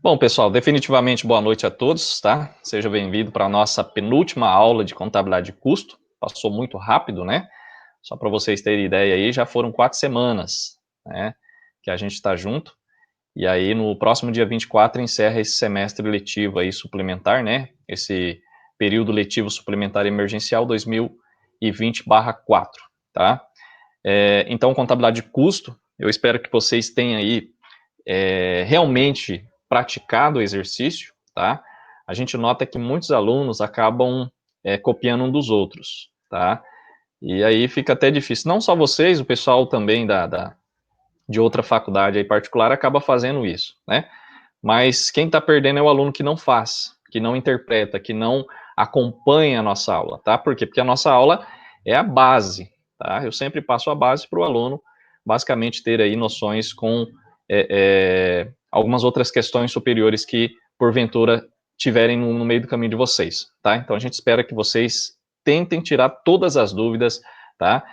Bom, pessoal, definitivamente boa noite a todos, tá? Seja bem-vindo para a nossa penúltima aula de contabilidade de custo. Passou muito rápido, né? Só para vocês terem ideia aí, já foram 4 semanas, né, que a gente está junto. E aí, no próximo dia 24, encerra esse semestre letivo aí suplementar, né? Esse período letivo suplementar emergencial 2020/4, tá? Então, contabilidade de custo, eu espero que vocês tenham aí realmente praticado o exercício, tá? A gente nota que muitos alunos acabam copiando um dos outros, tá? E aí fica até difícil. Não só vocês, o pessoal também de outra faculdade aí particular acaba fazendo isso, né? Mas quem está perdendo é o aluno que não faz, que não interpreta, que não acompanha a nossa aula, tá? Por quê? Porque a nossa aula é a base, tá? Eu sempre passo a base para o aluno, basicamente ter aí noções com algumas outras questões superiores que, porventura, tiverem no meio do caminho de vocês, tá? Então, a gente espera que vocês tentem tirar todas as dúvidas, tá?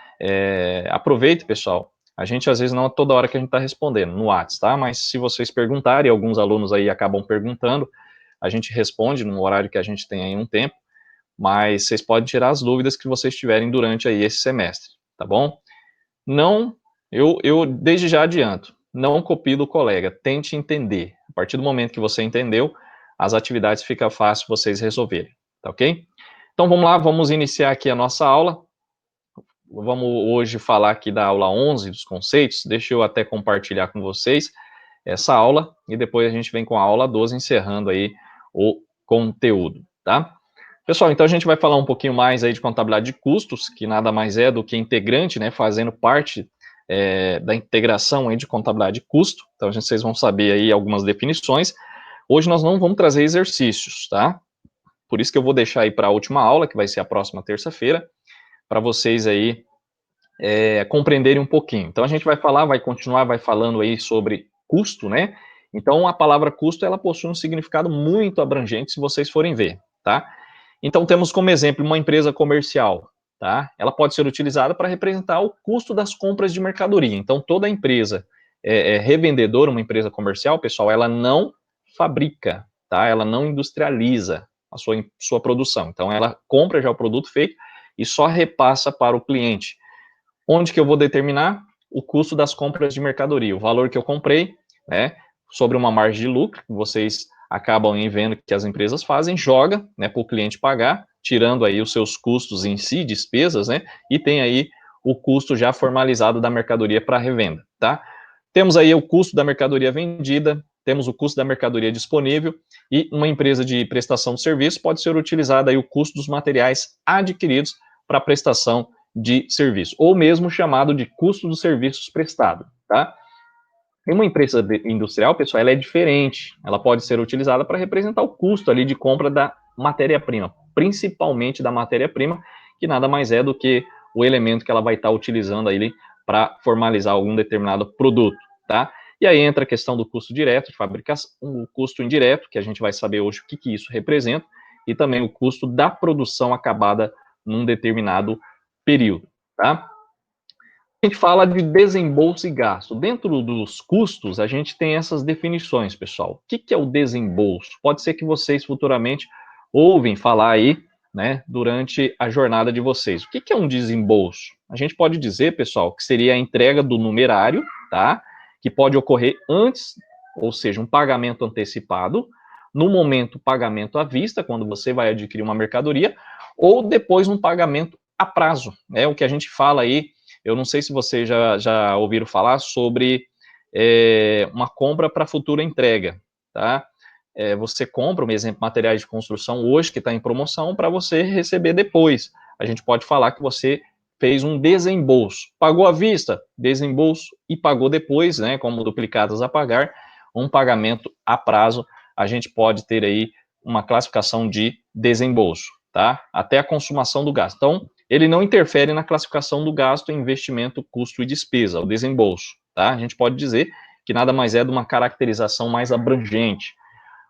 Aproveite, pessoal. A gente, às vezes, não é toda hora que a gente está respondendo no WhatsApp, tá? Mas se vocês perguntarem, alguns alunos aí acabam perguntando, a gente responde no horário que a gente tem aí um tempo, mas vocês podem tirar as dúvidas que vocês tiverem durante aí esse semestre, tá bom? Não, eu desde já adianto, não copie do colega, tente entender. A partir do momento que você entendeu, as atividades fica fácil vocês resolverem, tá ok? Então vamos lá, vamos iniciar aqui a nossa aula. Vamos hoje falar aqui da aula 11 dos conceitos. Deixa eu até compartilhar com vocês essa aula e depois a gente vem com a aula 12 encerrando aí o conteúdo, tá? Pessoal, então a gente vai falar um pouquinho mais aí de contabilidade de custos, que nada mais é do que integrante, né, fazendo parte da integração aí de contabilidade de custo. Então vocês vão saber aí algumas definições. Hoje nós não vamos trazer exercícios, tá? Por isso que eu vou deixar aí para a última aula, que vai ser a próxima terça-feira, para vocês aí compreenderem um pouquinho. Então a gente vai continuar falando aí sobre custo, né? Então a palavra custo, ela possui um significado muito abrangente, se vocês forem ver, tá? Então temos como exemplo uma empresa comercial, tá? Ela pode ser utilizada para representar o custo das compras de mercadoria. Então toda empresa revendedora, uma empresa comercial, pessoal, ela não fabrica, tá? Ela não industrializa a sua produção. Então ela compra já o produto feito e só repassa para o cliente. Onde que eu vou determinar? O custo das compras de mercadoria, o valor que eu comprei, né, sobre uma margem de lucro, que vocês acabam vendo que as empresas fazem, joga, né, para o cliente pagar, tirando aí os seus custos em si, despesas, né, e tem aí o custo já formalizado da mercadoria para revenda, tá? Temos aí o custo da mercadoria vendida, temos o custo da mercadoria disponível, e uma empresa de prestação de serviço pode ser utilizado aí o custo dos materiais adquiridos para prestação de serviço, ou mesmo chamado de custo dos serviços prestados, tá? Em uma empresa industrial, pessoal, ela é diferente, ela pode ser utilizada para representar o custo ali de compra da matéria-prima, principalmente da matéria-prima, que nada mais é do que o elemento que ela vai estar utilizando aí para formalizar algum determinado produto, tá? E aí entra a questão do custo direto de fabricação, o custo indireto, que a gente vai saber hoje o que isso representa, e também o custo da produção acabada num determinado período, tá? A gente fala de desembolso e gasto. Dentro dos custos, a gente tem essas definições, pessoal. O que é o desembolso? Pode ser que vocês futuramente ouvem falar aí, né, durante a jornada de vocês. O que é um desembolso? A gente pode dizer, pessoal, que seria a entrega do numerário, tá? Que pode ocorrer antes, ou seja, um pagamento antecipado, no momento pagamento à vista, quando você vai adquirir uma mercadoria, ou depois um pagamento a prazo, né? O que a gente fala aí, eu não sei se vocês já ouviram falar sobre uma compra para futura entrega, tá? Você compra, um exemplo, materiais de construção hoje que está em promoção para você receber depois. A gente pode falar que você fez um desembolso, pagou à vista, desembolso e pagou depois, né, como duplicados a pagar, um pagamento a prazo, a gente pode ter aí uma classificação de desembolso, tá? Até a consumação do gasto. Então, ele não interfere na classificação do gasto, investimento, custo e despesa, o desembolso, tá? A gente pode dizer que nada mais é de uma caracterização mais abrangente.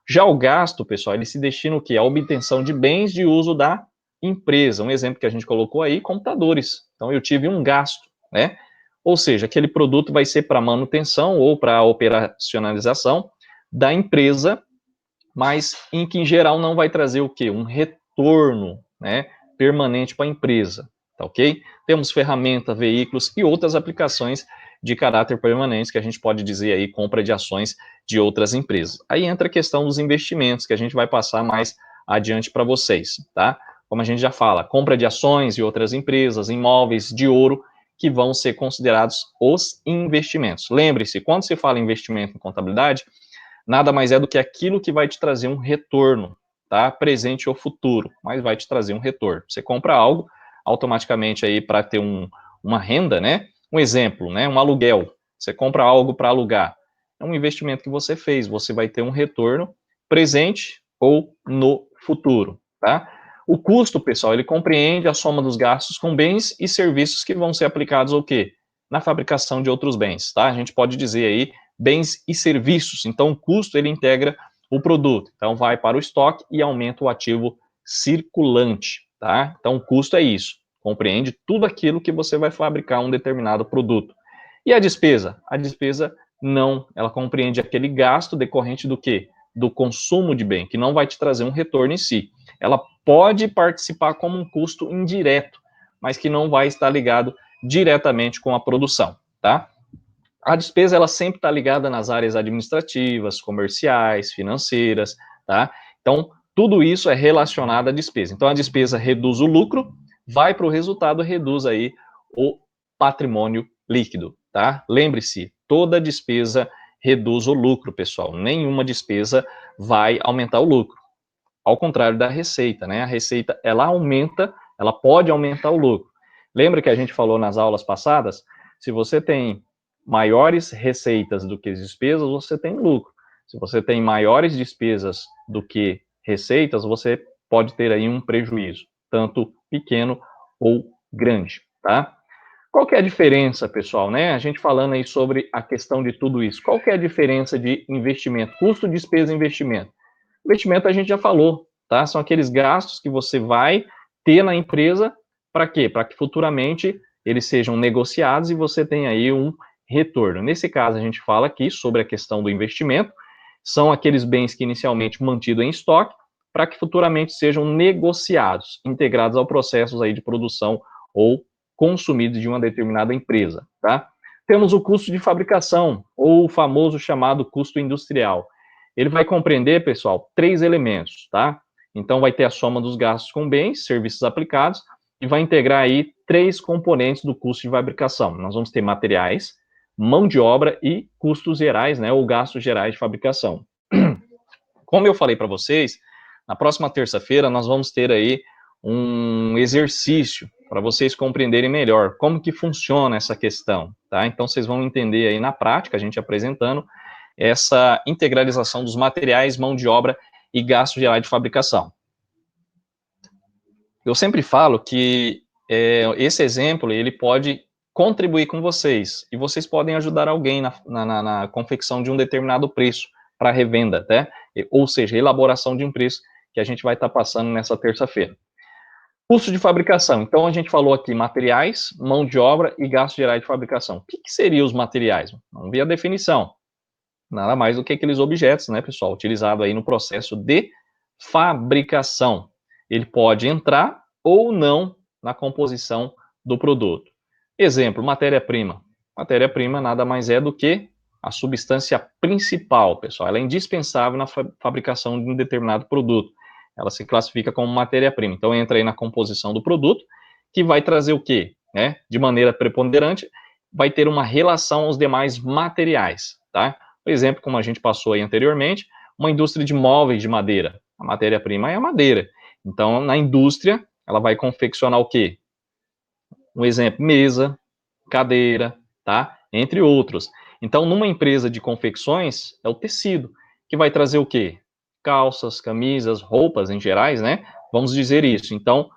Já o gasto, pessoal, ele se destina o quê? A obtenção de bens de uso da empresa. Um exemplo que a gente colocou aí, computadores. Então, eu tive um gasto, né? Ou seja, aquele produto vai ser para manutenção ou para operacionalização da empresa, mas em que em geral não vai trazer o quê? Um retorno, né, permanente para a empresa, tá ok? Temos ferramenta, veículos e outras aplicações de caráter permanente que a gente pode dizer aí compra de ações de outras empresas. Aí entra a questão dos investimentos que a gente vai passar mais adiante para vocês, tá? Como a gente já fala, compra de ações de outras empresas, imóveis, de ouro, que vão ser considerados os investimentos. Lembre-se, quando se fala em investimento em contabilidade, nada mais é do que aquilo que vai te trazer um retorno, tá? Presente ou futuro, mas vai te trazer um retorno. Você compra algo, automaticamente aí para ter uma renda, né? Um exemplo, né? Um aluguel. Você compra algo para alugar. É um investimento que você fez, você vai ter um retorno presente ou no futuro, tá? O custo, pessoal, ele compreende a soma dos gastos com bens e serviços que vão ser aplicados ao quê? Na fabricação de outros bens, tá? A gente pode dizer aí bens e serviços. Então, o custo, ele integra o produto. Então, vai para o estoque e aumenta o ativo circulante, tá? Então, o custo é isso. Compreende tudo aquilo que você vai fabricar um determinado produto. E a despesa? A despesa não, ela compreende aquele gasto decorrente do quê? Do consumo de bem, que não vai te trazer um retorno em si. Ela pode participar como um custo indireto, mas que não vai estar ligado diretamente com a produção, tá? A despesa, ela sempre está ligada nas áreas administrativas, comerciais, financeiras, tá? Então, tudo isso é relacionado à despesa. Então, a despesa reduz o lucro, vai para o resultado, reduz aí o patrimônio líquido, tá? Lembre-se, toda despesa reduz o lucro, pessoal. Nenhuma despesa vai aumentar o lucro. Ao contrário da receita, né? A receita, ela aumenta, ela pode aumentar o lucro. Lembra que a gente falou nas aulas passadas? Se você tem maiores receitas do que despesas, você tem lucro. Se você tem maiores despesas do que receitas, você pode ter aí um prejuízo, tanto pequeno ou grande, tá? Qual que é a diferença, pessoal, né? A gente falando aí sobre a questão de tudo isso. Qual que é a diferença de investimento? Custo, despesa e investimento. Investimento a gente já falou, tá? São aqueles gastos que você vai ter na empresa para quê? Para que futuramente eles sejam negociados e você tenha aí um retorno. Nesse caso, a gente fala aqui sobre a questão do investimento, são aqueles bens que inicialmente mantidos em estoque para que futuramente sejam negociados, integrados ao processo aí de produção ou consumidos de uma determinada empresa, tá? Temos o custo de fabricação, ou o famoso chamado custo industrial. Ele vai compreender, pessoal, 3 elementos, tá? Então, vai ter a soma dos gastos com bens, serviços aplicados, e vai integrar aí 3 componentes do custo de fabricação. Nós vamos ter materiais, mão de obra e custos gerais, né, ou gastos gerais de fabricação. Como eu falei para vocês, na próxima terça-feira nós vamos ter aí um exercício para vocês compreenderem melhor como que funciona essa questão, tá? Então, vocês vão entender aí na prática, a gente apresentando, essa integralização dos materiais, mão de obra e gasto geral de fabricação. Eu sempre falo que esse exemplo, ele pode contribuir com vocês, e vocês podem ajudar alguém na confecção de um determinado preço para revenda, né? Ou seja, elaboração de um preço que a gente vai estar passando nessa terça-feira. Custo de fabricação. Então, a gente falou aqui materiais, mão de obra e gastos gerais de fabricação. O que seriam os materiais? Vamos ver a definição. Nada mais do que aqueles objetos, né, pessoal, utilizado aí no processo de fabricação. Ele pode entrar ou não na composição do produto. Exemplo, matéria-prima. Matéria-prima nada mais é do que a substância principal, pessoal. Ela é indispensável na fabricação de um determinado produto. Ela se classifica como matéria-prima. Então, entra aí na composição do produto, que vai trazer o quê? De maneira preponderante, vai ter uma relação aos demais materiais, tá? Por exemplo, como a gente passou aí anteriormente, uma indústria de móveis de madeira. A matéria-prima é a madeira. Então, na indústria, ela vai confeccionar o quê? Um exemplo, mesa, cadeira, tá? Entre outros. Então, numa empresa de confecções, é o tecido, que vai trazer o quê? Calças, camisas, roupas em gerais, né? Vamos dizer isso. Então,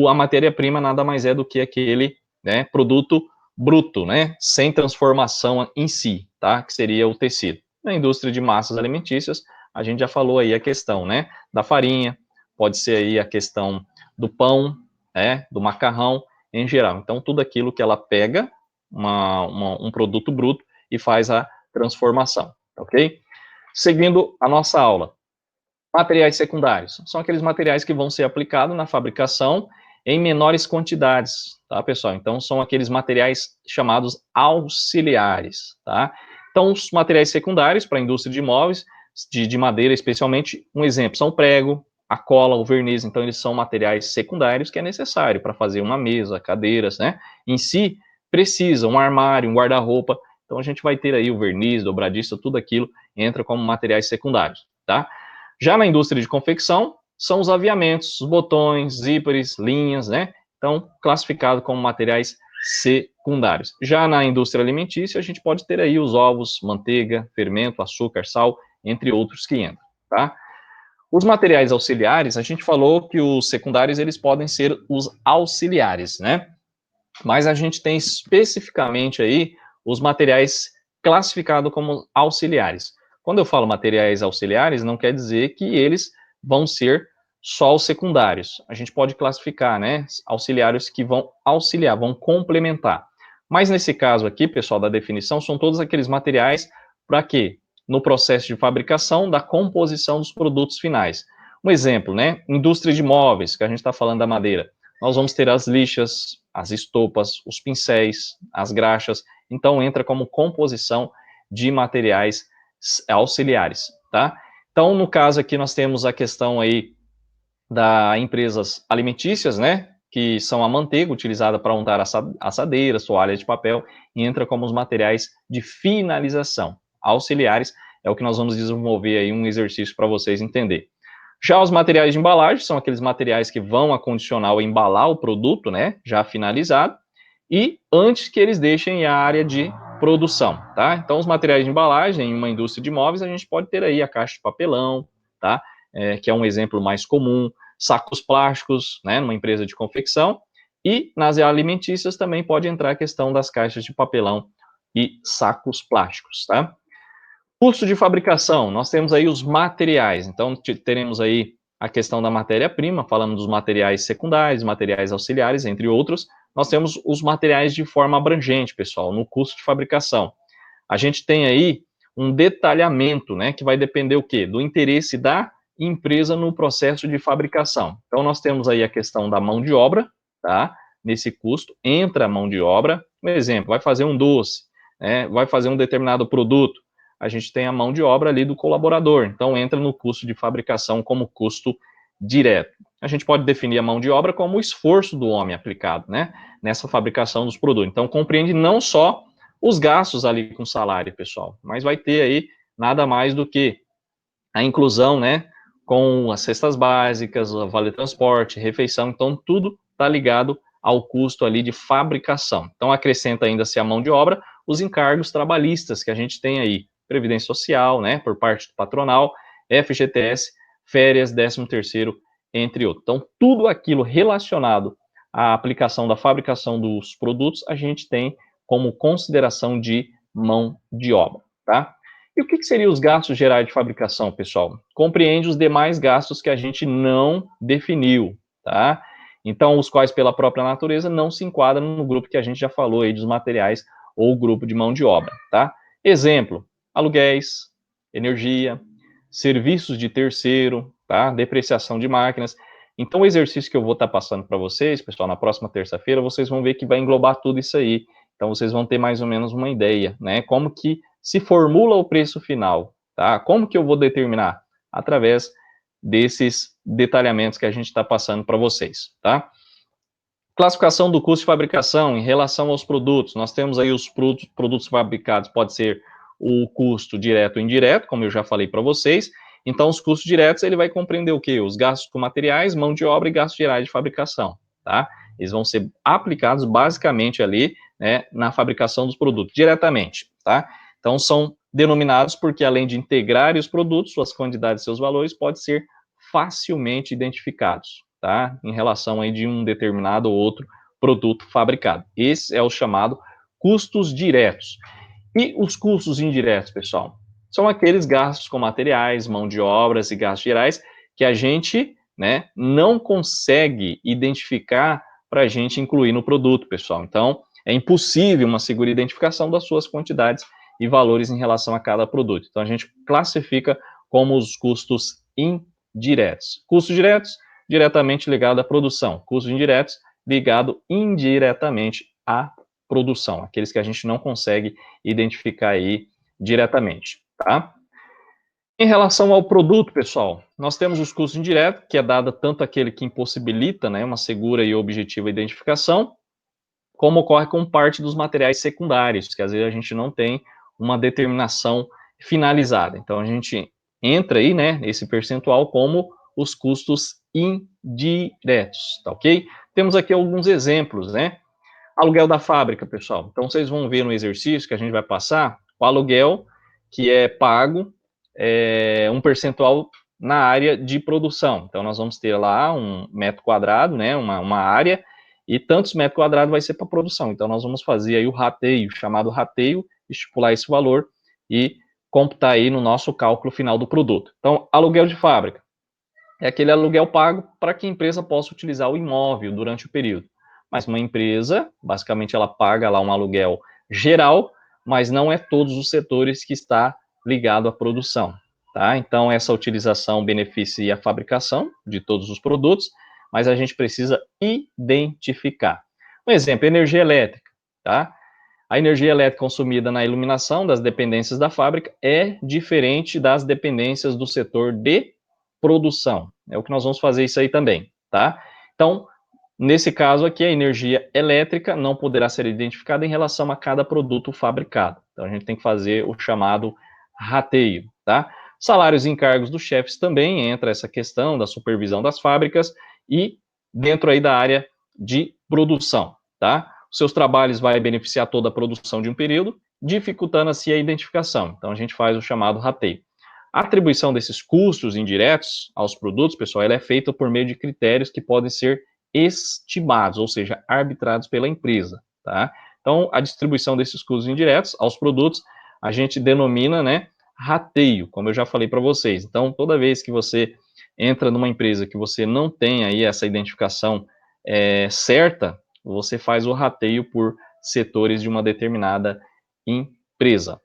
a matéria-prima nada mais é do que aquele, né, produto bruto, né? Sem transformação em si, tá? Que seria o tecido. Na indústria de massas alimentícias, a gente já falou aí a questão, né? Da farinha, pode ser aí a questão do pão, né? Do macarrão, em geral. Então, tudo aquilo que ela pega, um produto bruto e faz a transformação, ok? Seguindo a nossa aula. Materiais secundários são aqueles materiais que vão ser aplicados na fabricação em menores quantidades, tá, pessoal? Então, são aqueles materiais chamados auxiliares, tá? Então, os materiais secundários para a indústria de imóveis, de madeira especialmente, um exemplo, são o prego, a cola, o verniz, então eles são materiais secundários que é necessário para fazer uma mesa, cadeiras, né? Em si, precisa um armário, um guarda-roupa, então a gente vai ter aí o verniz, dobradiça, tudo aquilo entra como materiais secundários, tá? Já na indústria de confecção, são os aviamentos, os botões, zíperes, linhas, né? Então, classificado como materiais secundários. Já na indústria alimentícia, a gente pode ter aí os ovos, manteiga, fermento, açúcar, sal, entre outros que entram, tá? Os materiais auxiliares, a gente falou que os secundários, eles podem ser os auxiliares, né? Mas a gente tem especificamente aí os materiais classificados como auxiliares. Quando eu falo materiais auxiliares, não quer dizer que eles vão ser só os secundários. A gente pode classificar, né, auxiliares que vão auxiliar, vão complementar. Mas nesse caso aqui, pessoal, da definição, são todos aqueles materiais para quê? No processo de fabricação da composição dos produtos finais. Um exemplo, né, indústria de móveis, que a gente está falando da madeira. Nós vamos ter as lixas, as estopas, os pincéis, as graxas. Então, entra como composição de materiais auxiliares, tá? Então, no caso aqui, nós temos a questão aí das empresas alimentícias, né? Que são a manteiga, utilizada para untar assadeiras, toalhas de papel, e entra como os materiais de finalização. Auxiliares é o que nós vamos desenvolver aí um exercício para vocês entenderem. Já os materiais de embalagem são aqueles materiais que vão acondicionar ou embalar o produto, né, já finalizado, e antes que eles deixem a área de produção, tá? Então, os materiais de embalagem em uma indústria de móveis, a gente pode ter aí a caixa de papelão, tá? Que é um exemplo mais comum, sacos plásticos, né, numa empresa de confecção, e nas alimentícias também pode entrar a questão das caixas de papelão e sacos plásticos, tá? Custo de fabricação, nós temos aí os materiais, então teremos aí a questão da matéria-prima, falando dos materiais secundários, materiais auxiliares, entre outros. Nós temos os materiais de forma abrangente, pessoal, no custo de fabricação. A gente tem aí um detalhamento, né, que vai depender o quê? Do interesse da empresa no processo de fabricação. Então, nós temos aí a questão da mão de obra, tá? Nesse custo, entra a mão de obra. Um exemplo, vai fazer um doce, né, vai fazer um determinado produto, a gente tem a mão de obra ali do colaborador, então entra no custo de fabricação como custo direto. A gente pode definir a mão de obra como o esforço do homem aplicado, né, nessa fabricação dos produtos. Então, compreende não só os gastos ali com salário, pessoal, mas vai ter aí nada mais do que a inclusão, né, com as cestas básicas, o vale transporte, refeição, então tudo está ligado ao custo ali de fabricação. Então, acrescenta ainda-se a mão de obra, os encargos trabalhistas que a gente tem aí, Previdência Social, né, por parte do patronal, FGTS, férias, 13º, entre outros. Então, tudo aquilo relacionado à aplicação da fabricação dos produtos, a gente tem como consideração de mão de obra, tá? E o que seriam os gastos gerais de fabricação, pessoal? Compreende os demais gastos que a gente não definiu, tá? Então, os quais, pela própria natureza, não se enquadram no grupo que a gente já falou aí dos materiais ou grupo de mão de obra, tá? Exemplo, aluguéis, energia, serviços de terceiro, tá? Depreciação de máquinas. Então, o exercício que eu vou estar passando para vocês, pessoal, na próxima terça-feira, vocês vão ver que vai englobar tudo isso aí. Então, vocês vão ter mais ou menos uma ideia, né? Como que se formula o preço final, tá? Como que eu vou determinar? Através desses detalhamentos que a gente está passando para vocês, tá? Classificação do custo de fabricação em relação aos produtos. Nós temos aí os produtos fabricados, pode ser o custo direto ou indireto, como eu já falei para vocês. Então, os custos diretos, ele vai compreender o quê? Os gastos com materiais, mão de obra e gastos gerais de fabricação, tá? Eles vão ser aplicados basicamente ali, né, na fabricação dos produtos, diretamente, tá? Então, são denominados porque, além de integrar os produtos, suas quantidades e seus valores, podem ser facilmente identificados, tá? Em relação aí de um determinado ou outro produto fabricado. Esse é o chamado custos diretos. E os custos indiretos, pessoal? São aqueles gastos com materiais, mão de obras e gastos gerais que a gente, né, não consegue identificar para a gente incluir no produto, pessoal. Então, é impossível uma segura identificação das suas quantidades e valores em relação a cada produto. Então, a gente classifica como os custos indiretos. Custos diretos, diretamente ligado à produção. Custos indiretos, ligado indiretamente à produção. Aqueles que a gente não consegue identificar aí diretamente, tá? Em relação ao produto, pessoal, nós temos os custos indiretos, que é dado tanto aquele que impossibilita, né, uma segura e objetiva identificação, como ocorre com parte dos materiais secundários, que às vezes a gente não tem uma determinação finalizada. Então, a gente entra aí, né, nesse percentual como os custos indiretos, tá ok? Temos aqui alguns exemplos, né? Aluguel da fábrica, pessoal. Então, vocês vão ver no exercício que a gente vai passar, o aluguel que é pago, um percentual na área de produção. Então, nós vamos ter lá um metro quadrado, né, uma área, e tantos metros quadrados vai ser para produção. Então, nós vamos fazer aí o rateio, chamado rateio, estipular esse valor e computar aí no nosso cálculo final do produto. Então, aluguel de fábrica é aquele aluguel pago para que a empresa possa utilizar o imóvel durante o período. Mas uma empresa, basicamente, ela paga lá um aluguel geral, mas não é todos os setores que está ligado à produção, tá? Então, essa utilização beneficia a fabricação de todos os produtos, mas a gente precisa identificar. Um exemplo, energia elétrica, tá? A energia elétrica consumida na iluminação das dependências da fábrica é diferente das dependências do setor de produção. É o que nós vamos fazer isso aí também, tá? Então, nesse caso aqui, a energia elétrica não poderá ser identificada em relação a cada produto fabricado. Então, a gente tem que fazer o chamado rateio, tá? Salários e encargos dos chefes também entra essa questão da supervisão das fábricas e dentro aí da área de produção, tá? Os seus trabalhos vai beneficiar toda a produção de um período, dificultando assim a identificação. Então, a gente faz o chamado rateio. A atribuição desses custos indiretos aos produtos, pessoal, ela é feita por meio de critérios que podem ser estimados, ou seja, arbitrados pela empresa, tá? Então, a distribuição desses custos indiretos aos produtos, a gente denomina, né, rateio, como eu já falei para vocês. Então, toda vez que você entra numa empresa que você não tem aí essa identificação certa, você faz o rateio por setores de uma determinada empresa.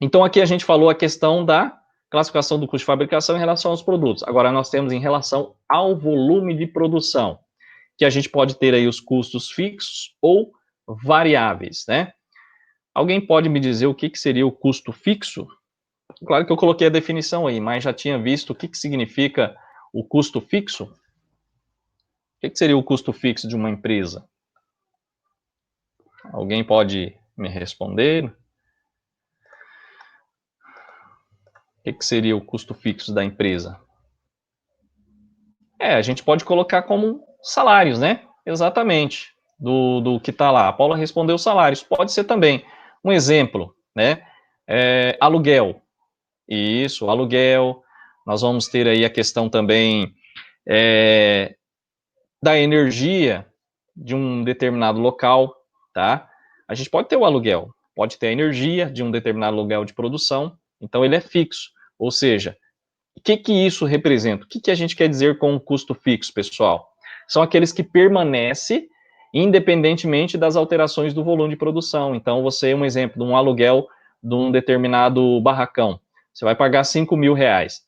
Então, aqui a gente falou a questão da classificação do custo de fabricação em relação aos produtos. Agora, nós temos em relação ao volume de produção, que a gente pode ter aí os custos fixos ou variáveis, né? Alguém pode me dizer o que seria o custo fixo? Claro que eu coloquei a definição aí, mas já tinha visto o que significa o custo fixo? O que seria o custo fixo de uma empresa? Alguém pode me responder? O que seria o custo fixo da empresa? A gente pode colocar como salários, né? Exatamente, do que está lá. A Paula respondeu salários. Pode ser também. Um exemplo, né? Aluguel. Isso, aluguel. Nós vamos ter aí a questão também da energia de um determinado local, tá? A gente pode ter o aluguel, pode ter a energia de um determinado lugar de produção, então ele é fixo. Ou seja, o que isso representa? O que a gente quer dizer com o custo fixo, pessoal? São aqueles que permanecem independentemente das alterações do volume de produção. Então, você, um exemplo de um aluguel de um determinado barracão, você vai pagar R$5.000.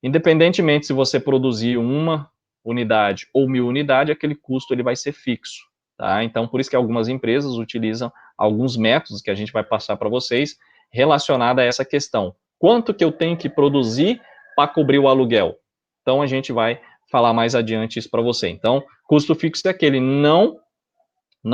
Independentemente se você produzir uma unidade ou 1.000 unidades, aquele custo ele vai ser fixo, tá? Então, por isso que algumas empresas utilizam alguns métodos que a gente vai passar para vocês relacionado a essa questão. Quanto que eu tenho que produzir para cobrir o aluguel? Então, a gente vai falar mais adiante isso para você. Então, custo fixo é aquele não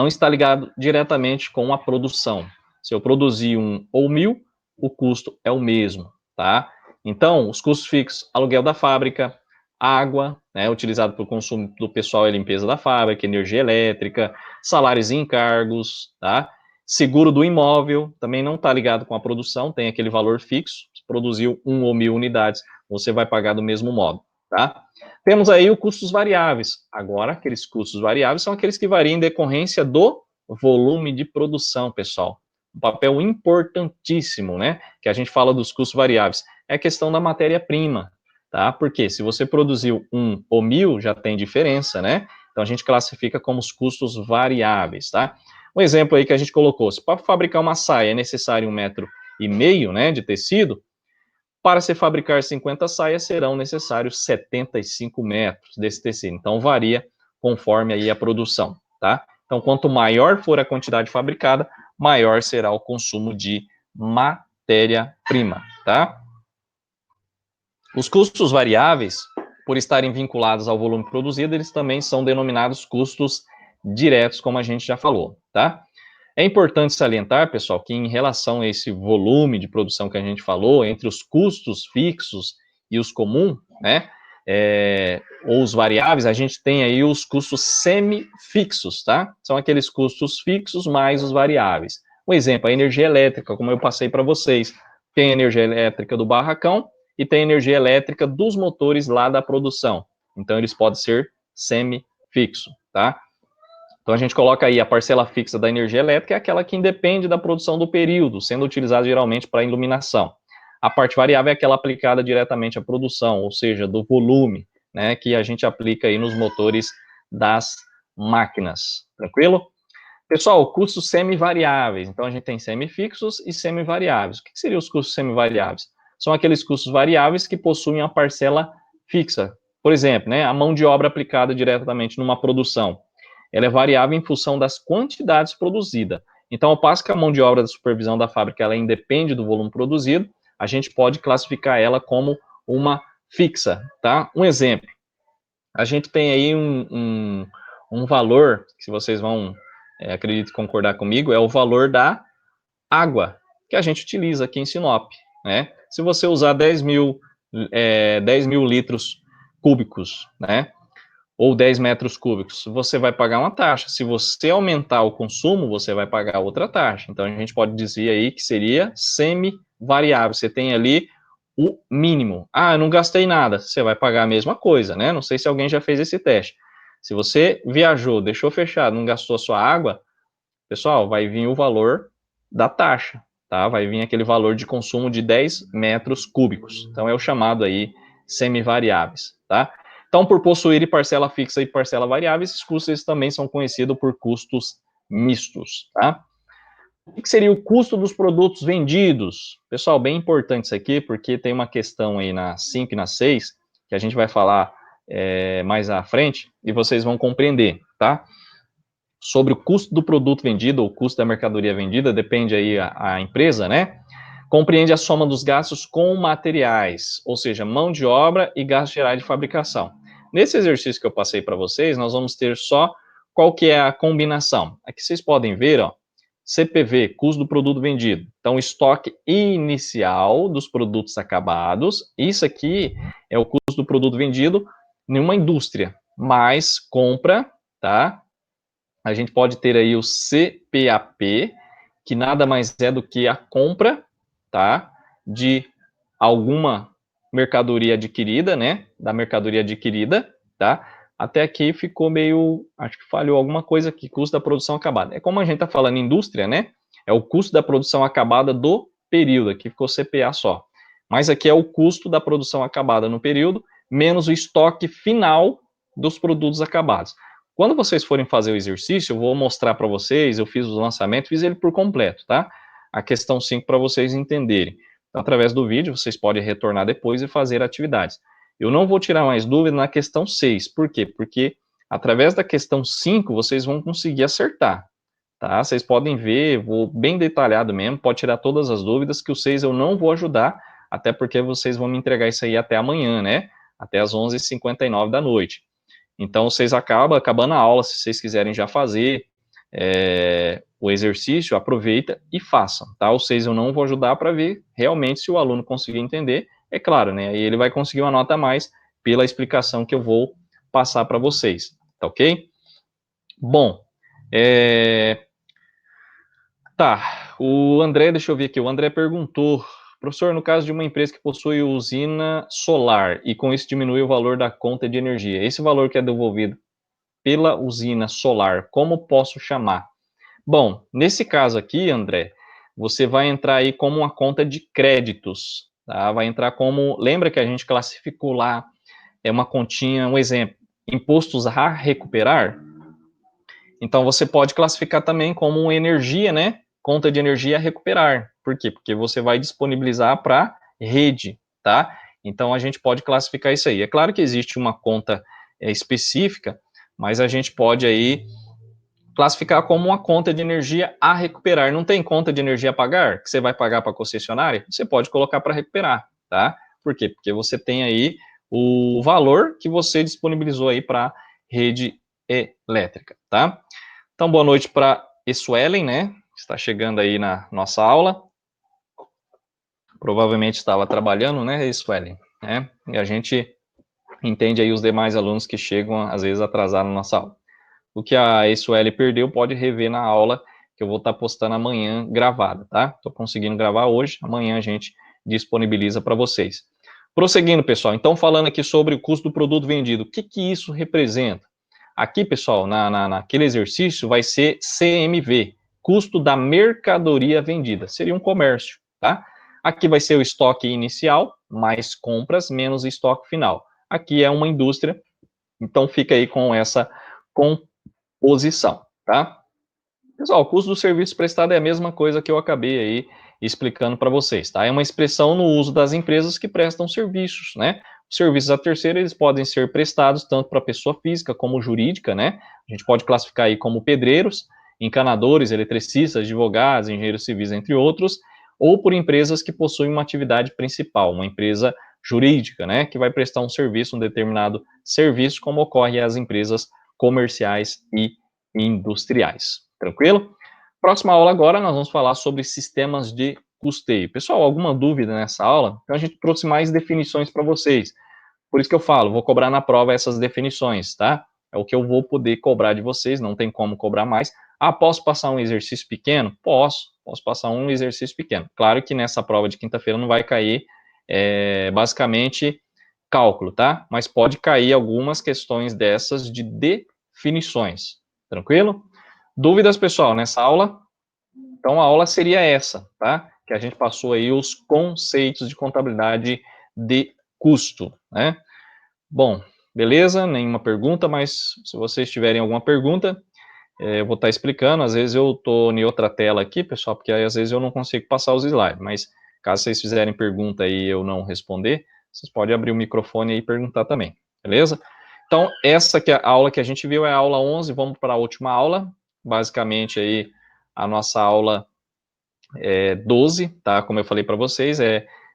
está ligado diretamente com a produção. Se eu produzir 1 ou 1.000, o custo é o mesmo, tá? Então, os custos fixos, aluguel da fábrica, água, né, utilizado para o consumo do pessoal e limpeza da fábrica, energia elétrica, salários e encargos, tá? Seguro do imóvel, também não está ligado com a produção, tem aquele valor fixo, se produziu 1 ou 1.000 unidades, você vai pagar do mesmo modo, tá? Temos aí os custos variáveis. Agora, aqueles custos variáveis são aqueles que variam em decorrência do volume de produção, pessoal. Um papel importantíssimo, né? Que a gente fala dos custos variáveis. É a questão da matéria-prima, tá? Porque se você produziu 1 ou 1.000, já tem diferença, né? Então, a gente classifica como os custos variáveis, tá? Um exemplo aí que a gente colocou, se para fabricar uma saia é necessário 1,5 m, né, de tecido, para se fabricar 50 saias serão necessários 75 metros desse tecido. Então varia conforme aí a produção, tá? Então quanto maior for a quantidade fabricada, maior será o consumo de matéria-prima, tá? Os custos variáveis, por estarem vinculados ao volume produzido, eles também são denominados custos diretos, como a gente já falou, tá? É importante salientar, pessoal, que em relação a esse volume de produção que a gente falou, entre os custos fixos e os comuns, né, ou os variáveis, a gente tem aí os custos semifixos, tá? São aqueles custos fixos mais os variáveis. Um exemplo, a energia elétrica, como eu passei para vocês. Tem a energia elétrica do barracão e tem a energia elétrica dos motores lá da produção. Então, eles podem ser semifixos, tá? Então, a gente coloca aí a parcela fixa da energia elétrica, é aquela que independe da produção do período, sendo utilizada geralmente para iluminação. A parte variável é aquela aplicada diretamente à produção, ou seja, do volume, né, que a gente aplica aí nos motores das máquinas. Tranquilo? Pessoal, custos semivariáveis. Então, a gente tem semifixos e semivariáveis. O que seriam os custos semivariáveis? São aqueles custos variáveis que possuem a parcela fixa. Por exemplo, né, a mão de obra aplicada diretamente numa produção. Ela é variável em função das quantidades produzidas. Então, ao passo que a mão de obra da supervisão da fábrica ela independe do volume produzido, a gente pode classificar ela como uma fixa, tá? Um exemplo, a gente tem aí um valor, que se vocês vão, acredito concordar comigo, é o valor da água que a gente utiliza aqui em Sinop, né? Se você usar 10 mil litros cúbicos, né? Ou 10 metros cúbicos, você vai pagar uma taxa. Se você aumentar o consumo, você vai pagar outra taxa. Então, a gente pode dizer aí que seria semi-variável. Você tem ali o mínimo. Ah, eu não gastei nada. Você vai pagar a mesma coisa, né? Não sei se alguém já fez esse teste. Se você viajou, deixou fechado, não gastou a sua água, pessoal, vai vir o valor da taxa, tá? Vai vir aquele valor de consumo de 10 metros cúbicos. Então, é o chamado aí semivariáveis, tá? Então, por possuir parcela fixa e parcela variável, esses custos também são conhecidos por custos mistos, tá? O que seria o custo dos produtos vendidos? Pessoal, bem importante isso aqui, porque tem uma questão aí na 5 e na 6, que a gente vai falar mais à frente, e vocês vão compreender, tá? Sobre o custo do produto vendido, ou custo da mercadoria vendida, depende aí a empresa, né? Compreende a soma dos gastos com materiais, ou seja, mão de obra e gastos gerais de fabricação. Nesse exercício que eu passei para vocês, nós vamos ter só qual que é a combinação. Aqui vocês podem ver, ó, CPV, custo do produto vendido. Então, estoque inicial dos produtos acabados. Isso aqui é o custo do produto vendido em uma indústria, mais compra, tá? A gente pode ter aí o CPAP, que nada mais é do que a compra, tá, de alguma mercadoria adquirida, né, da mercadoria adquirida, tá. Até aqui ficou meio, acho que falhou alguma coisa aqui, custo da produção acabada. É como a gente está falando indústria, né, é o custo da produção acabada do período, aqui ficou CPA só. Mas aqui é o custo da produção acabada no período, menos o estoque final dos produtos acabados. Quando vocês forem fazer o exercício, eu vou mostrar para vocês, eu fiz o lançamento, fiz ele por completo, tá? A questão 5 para vocês entenderem. Então, através do vídeo, vocês podem retornar depois e fazer atividades. Eu não vou tirar mais dúvida na questão 6. Por quê? Porque através da questão 5, vocês vão conseguir acertar, tá? Vocês podem ver, vou bem detalhado mesmo, pode tirar todas as dúvidas, que o 6 eu não vou ajudar, até porque vocês vão me entregar isso aí até amanhã, né? Até as 11h59 da noite. Então, vocês acabando a aula, se vocês quiserem já fazer o exercício, aproveita e façam, tá? Ou seja, eu não vou ajudar para ver realmente se o aluno conseguir entender, é claro, né? Aí ele vai conseguir uma nota a mais pela explicação que eu vou passar para vocês, tá ok? Bom, tá, o André, deixa eu ver aqui, o André perguntou, professor, no caso de uma empresa que possui usina solar e com isso diminui o valor da conta de energia, esse valor que é devolvido pela usina solar, como posso chamar? Bom, nesse caso aqui, André, você vai entrar aí como uma conta de créditos, tá? Vai entrar como, lembra que a gente classificou lá, uma continha, um exemplo, impostos a recuperar? Então, você pode classificar também como energia, né? Conta de energia a recuperar. Por quê? Porque você vai disponibilizar para rede, tá? Então, a gente pode classificar isso aí. É claro que existe uma conta específica, mas a gente pode aí classificar como uma conta de energia a recuperar. Não tem conta de energia a pagar, que você vai pagar para a concessionária? Você pode colocar para recuperar, tá? Por quê? Porque você tem aí o valor que você disponibilizou aí para rede elétrica, tá? Então, boa noite para Suelen, né? Está chegando aí na nossa aula. Provavelmente estava trabalhando, né, Suelen? Né? E a gente entende aí os demais alunos que chegam, às vezes, atrasados na nossa aula. O que a Suelen perdeu, pode rever na aula que eu vou estar postando amanhã gravada, tá? Estou conseguindo gravar hoje, amanhã a gente disponibiliza para vocês. Prosseguindo, pessoal, então falando aqui sobre o custo do produto vendido, o que isso representa? Aqui, pessoal, naquele exercício vai ser CMV, custo da mercadoria vendida, seria um comércio, tá? Aqui vai ser o estoque inicial, mais compras, menos estoque final. Aqui é uma indústria, então fica aí com essa composição, tá? Pessoal, o custo do serviço prestado é a mesma coisa que eu acabei aí explicando para vocês, tá? É uma expressão no uso das empresas que prestam serviços, né? Os serviços a terceiro, eles podem ser prestados tanto para pessoa física como jurídica, né? A gente pode classificar aí como pedreiros, encanadores, eletricistas, advogados, engenheiros civis, entre outros, ou por empresas que possuem uma atividade principal, uma empresa jurídica, né? Que vai prestar um serviço, um determinado serviço, como ocorre às empresas comerciais e industriais. Tranquilo? Próxima aula agora nós vamos falar sobre sistemas de custeio. Pessoal, alguma dúvida nessa aula? Então a gente trouxe mais definições para vocês. Por isso que eu falo, vou cobrar na prova essas definições, tá? É o que eu vou poder cobrar de vocês, não tem como cobrar mais. Ah, posso passar um exercício pequeno? Posso passar um exercício pequeno. Claro que nessa prova de quinta-feira não vai cair, basicamente, cálculo, tá? Mas pode cair algumas questões dessas de definições, tranquilo? Dúvidas, pessoal, nessa aula? Então, a aula seria essa, tá? Que a gente passou aí os conceitos de contabilidade de custo, né? Bom, beleza, nenhuma pergunta, mas se vocês tiverem alguma pergunta, eu vou estar explicando. Às vezes eu estou em outra tela aqui, pessoal, porque aí às vezes eu não consigo passar os slides, mas caso vocês fizerem pergunta aí e eu não responder, vocês podem abrir o microfone e perguntar também, beleza? Então, essa que é a aula que a gente viu é a aula 11, vamos para a última aula, basicamente aí a nossa aula 12, tá? Como eu falei para vocês,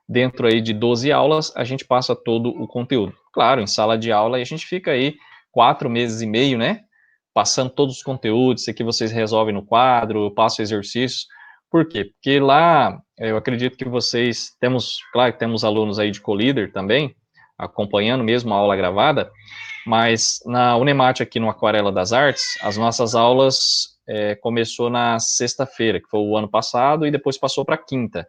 dentro aí de 12 aulas, a gente passa todo o conteúdo. Claro, em sala de aula, a gente fica aí 4 meses e meio, né? Passando todos os conteúdos, isso aqui vocês resolvem no quadro, eu passo exercícios. Por quê? Porque lá, eu acredito que vocês, claro que temos alunos aí de co-líder também, acompanhando mesmo a aula gravada, mas na Unemate aqui no Aquarela das Artes, as nossas aulas começou na sexta-feira, que foi o ano passado, e depois passou para quinta.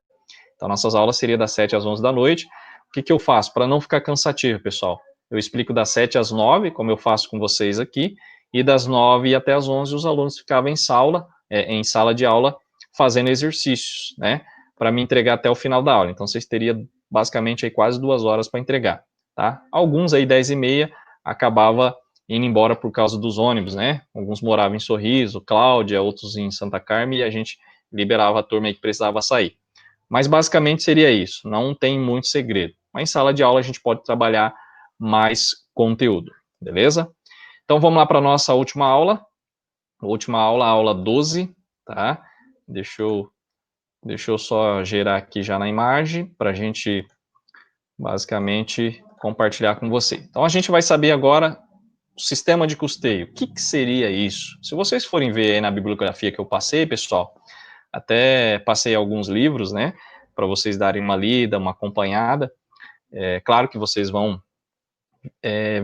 Então, nossas aulas seriam das 7 às 11 da noite. O que eu faço? Para não ficar cansativo, pessoal, eu explico das 7 às 9, como eu faço com vocês aqui, e das 9 até às 11 os alunos ficavam em sala de aula, fazendo exercícios, né, para me entregar até o final da aula. Então, vocês teriam basicamente aí quase 2 horas para entregar, tá? Alguns aí 10h30 acabava indo embora por causa dos ônibus, né? Alguns moravam em Sorriso, Cláudia, outros em Santa Carmen, e a gente liberava a turma aí que precisava sair. Mas basicamente seria isso, não tem muito segredo. Mas em sala de aula a gente pode trabalhar mais conteúdo, beleza? Então vamos lá para a nossa última aula. Última aula, aula 12, tá? Deixa eu só gerar aqui já na imagem, para a gente basicamente compartilhar com você. Então a gente vai saber agora o sistema de custeio. O que seria isso? Se vocês forem ver aí na bibliografia que eu passei, pessoal, até passei alguns livros, né, para vocês darem uma lida, uma acompanhada. Claro que vocês vão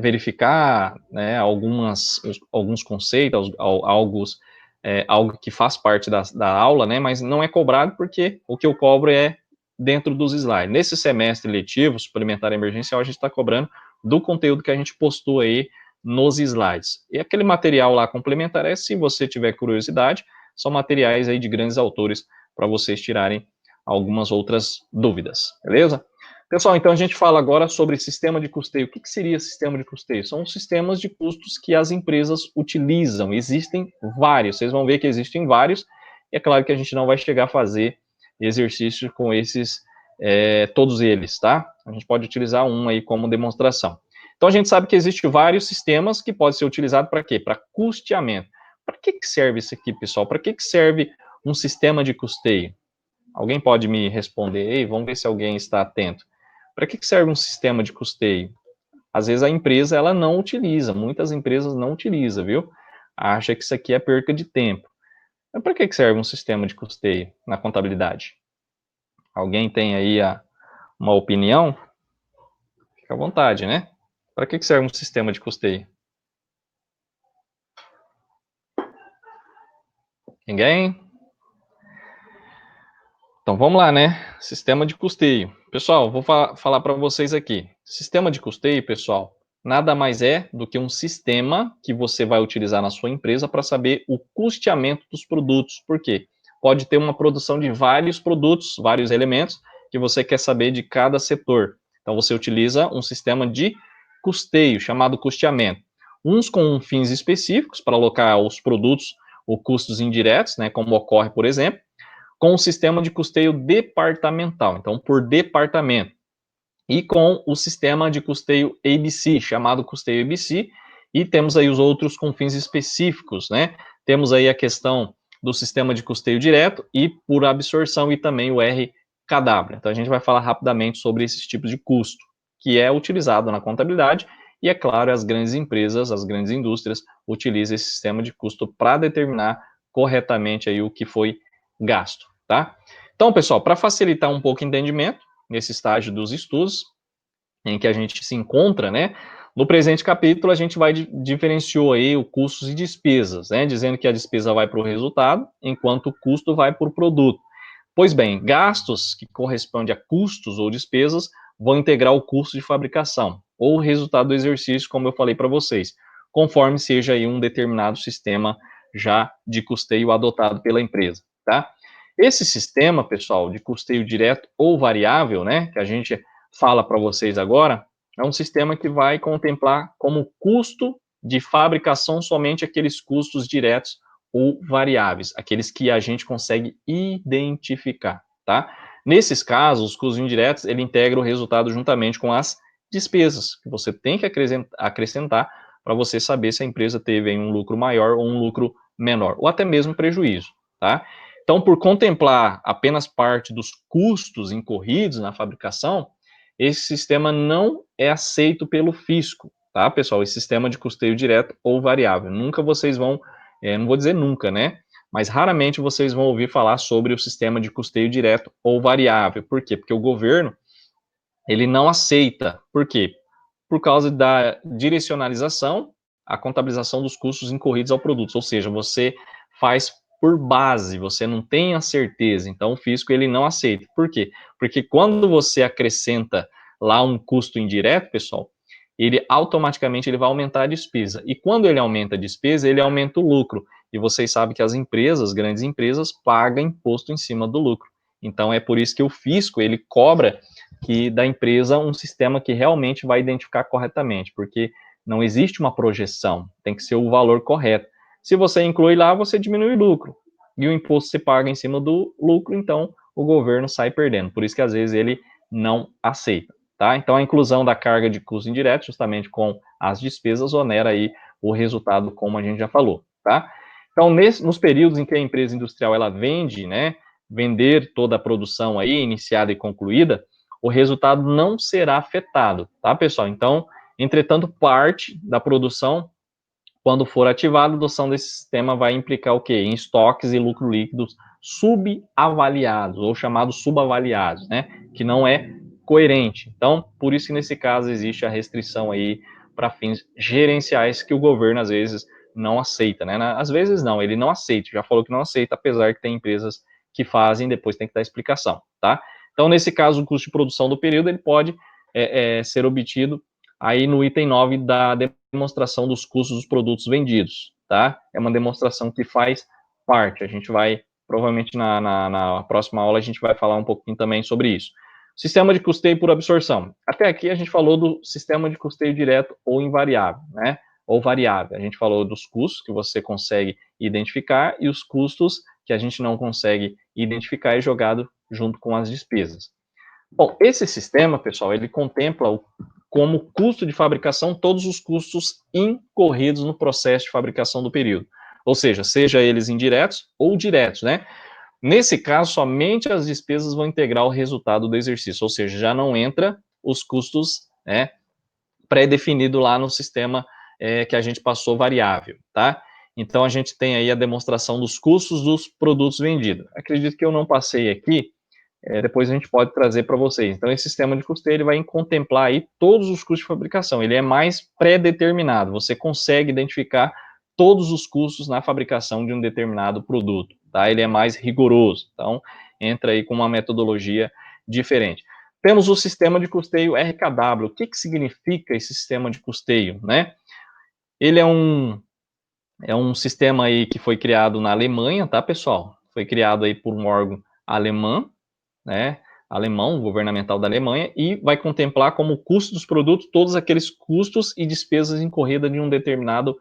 verificar, né, alguns conceitos, algo que faz parte da aula, né, mas não é cobrado porque o que eu cobro é dentro dos slides. Nesse semestre letivo, suplementar emergencial, a gente está cobrando do conteúdo que a gente postou aí nos slides. E aquele material lá complementar se você tiver curiosidade, são materiais aí de grandes autores para vocês tirarem algumas outras dúvidas, beleza? Pessoal, então a gente fala agora sobre sistema de custeio. O que seria sistema de custeio? São os sistemas de custos que as empresas utilizam. Existem vários, vocês vão ver que existem vários, e é claro que a gente não vai chegar a fazer exercício com esses, todos eles, tá? A gente pode utilizar um aí como demonstração. Então a gente sabe que existem vários sistemas que podem ser utilizados para quê? Para custeamento. Para que serve isso aqui, pessoal? Para que serve um sistema de custeio? Alguém pode me responder? Ei, vamos ver se alguém está atento. Para que serve um sistema de custeio? Às vezes a empresa ela não utiliza, muitas empresas não utilizam, viu? Acha que isso aqui é perca de tempo. Mas para que serve um sistema de custeio na contabilidade? Alguém tem aí uma opinião? Fica à vontade, né? Para que serve um sistema de custeio? Ninguém? Então vamos lá, né? Sistema de custeio. Pessoal, vou falar para vocês aqui. Sistema de custeio, pessoal, nada mais é do que um sistema que você vai utilizar na sua empresa para saber o custeamento dos produtos. Por quê? Pode ter uma produção de vários produtos, vários elementos, que você quer saber de cada setor. Então você utiliza um sistema de custeio, chamado custeamento. Uns com fins específicos, para alocar os produtos ou custos indiretos, né, como ocorre, por exemplo, com o sistema de custeio departamental, então por departamento, e com o sistema de custeio ABC, chamado custeio ABC, e temos aí os outros com fins específicos, né? Temos aí a questão do sistema de custeio direto e por absorção e também o RKW. Então a gente vai falar rapidamente sobre esses tipos de custo, que é utilizado na contabilidade, e é claro, as grandes empresas, as grandes indústrias utilizam esse sistema de custo para determinar corretamente aí o que foi gasto, tá? Então, pessoal, para facilitar um pouco o entendimento, nesse estágio dos estudos, em que a gente se encontra, né, no presente capítulo a gente vai diferenciou aí o custos e despesas, né, dizendo que a despesa vai para o resultado, enquanto o custo vai para o produto. Pois bem, gastos que correspondem a custos ou despesas vão integrar o custo de fabricação, ou o resultado do exercício, como eu falei para vocês, conforme seja aí um determinado sistema já de custeio adotado pela empresa, tá? Esse sistema, pessoal, de custeio direto ou variável, né, que a gente fala para vocês agora, é um sistema que vai contemplar como custo de fabricação somente aqueles custos diretos ou variáveis, aqueles que a gente consegue identificar, tá? Nesses casos, os custos indiretos, ele integra o resultado juntamente com as despesas, que você tem que acrescentar para você saber se a empresa teve um lucro maior ou um lucro menor, ou até mesmo prejuízo, tá? Então, por contemplar apenas parte dos custos incorridos na fabricação, esse sistema não é aceito pelo fisco, tá, pessoal? Esse sistema de custeio direto ou variável. Nunca vocês vão, não vou dizer nunca, né? Mas raramente vocês vão ouvir falar sobre o sistema de custeio direto ou variável. Por quê? Porque o governo, ele não aceita. Por quê? Por causa da direcionalização, a contabilização dos custos incorridos ao produto. Ou seja, você faz por base, você não tem a certeza. Então, o fisco, ele não aceita. Por quê? Porque quando você acrescenta lá um custo indireto, pessoal, ele automaticamente ele vai aumentar a despesa. E quando ele aumenta a despesa, ele aumenta o lucro. E vocês sabem que as empresas, grandes empresas, pagam imposto em cima do lucro. Então, é por isso que o fisco, ele cobra que da empresa um sistema que realmente vai identificar corretamente, porque não existe uma projeção, tem que ser o valor correto. Se você inclui lá, você diminui o lucro, e o imposto você paga em cima do lucro, então o governo sai perdendo, por isso que às vezes ele não aceita, tá? Então a inclusão da carga de custo indireto, justamente com as despesas, onera aí o resultado, como a gente já falou, tá? Então, nos períodos em que a empresa industrial ela vende, né, vender toda a produção aí, iniciada e concluída, o resultado não será afetado, tá, pessoal? Então, entretanto, parte da produção, quando for ativada, a adoção desse sistema vai implicar o quê? Em estoques e lucro líquidos subavaliados, ou chamados subavaliados, né? Que não é coerente. Então, por isso que nesse caso existe a restrição aí para fins gerenciais que o governo, às vezes, não aceita, né? Às vezes não, ele não aceita, já falou que não aceita, apesar que tem empresas que fazem, depois tem que dar explicação, tá? Então, nesse caso, o custo de produção do período, ele pode ser obtido aí no item 9 da demonstração dos custos dos produtos vendidos, tá? É uma demonstração que faz parte, a gente vai, provavelmente na próxima aula, a gente vai falar um pouquinho também sobre isso. Sistema de custeio por absorção. Até aqui a gente falou do sistema de custeio direto ou invariável, né? Ou variável. A gente falou dos custos que você consegue identificar e os custos que a gente não consegue identificar e jogado junto com as despesas. Bom, esse sistema, pessoal, ele contempla como custo de fabricação todos os custos incorridos no processo de fabricação do período. Ou seja eles indiretos ou diretos, né? Nesse caso, somente as despesas vão integrar o resultado do exercício, ou seja, já não entra os custos, né, pré-definido lá no sistema que a gente passou variável, tá? Então, a gente tem aí a demonstração dos custos dos produtos vendidos. Acredito que eu não passei aqui, depois a gente pode trazer para vocês. Então, esse sistema de custeio ele vai contemplar aí todos os custos de fabricação. Ele é mais pré-determinado. Você consegue identificar todos os custos na fabricação de um determinado produto, tá? Ele é mais rigoroso. Então, entra aí com uma metodologia diferente. Temos o sistema de custeio RKW. O que significa esse sistema de custeio, né? Ele é um sistema aí que foi criado na Alemanha, tá, pessoal? Foi criado aí por um órgão alemão, né, alemão, governamental da Alemanha, e vai contemplar como custo dos produtos todos aqueles custos e despesas incorridas de um determinado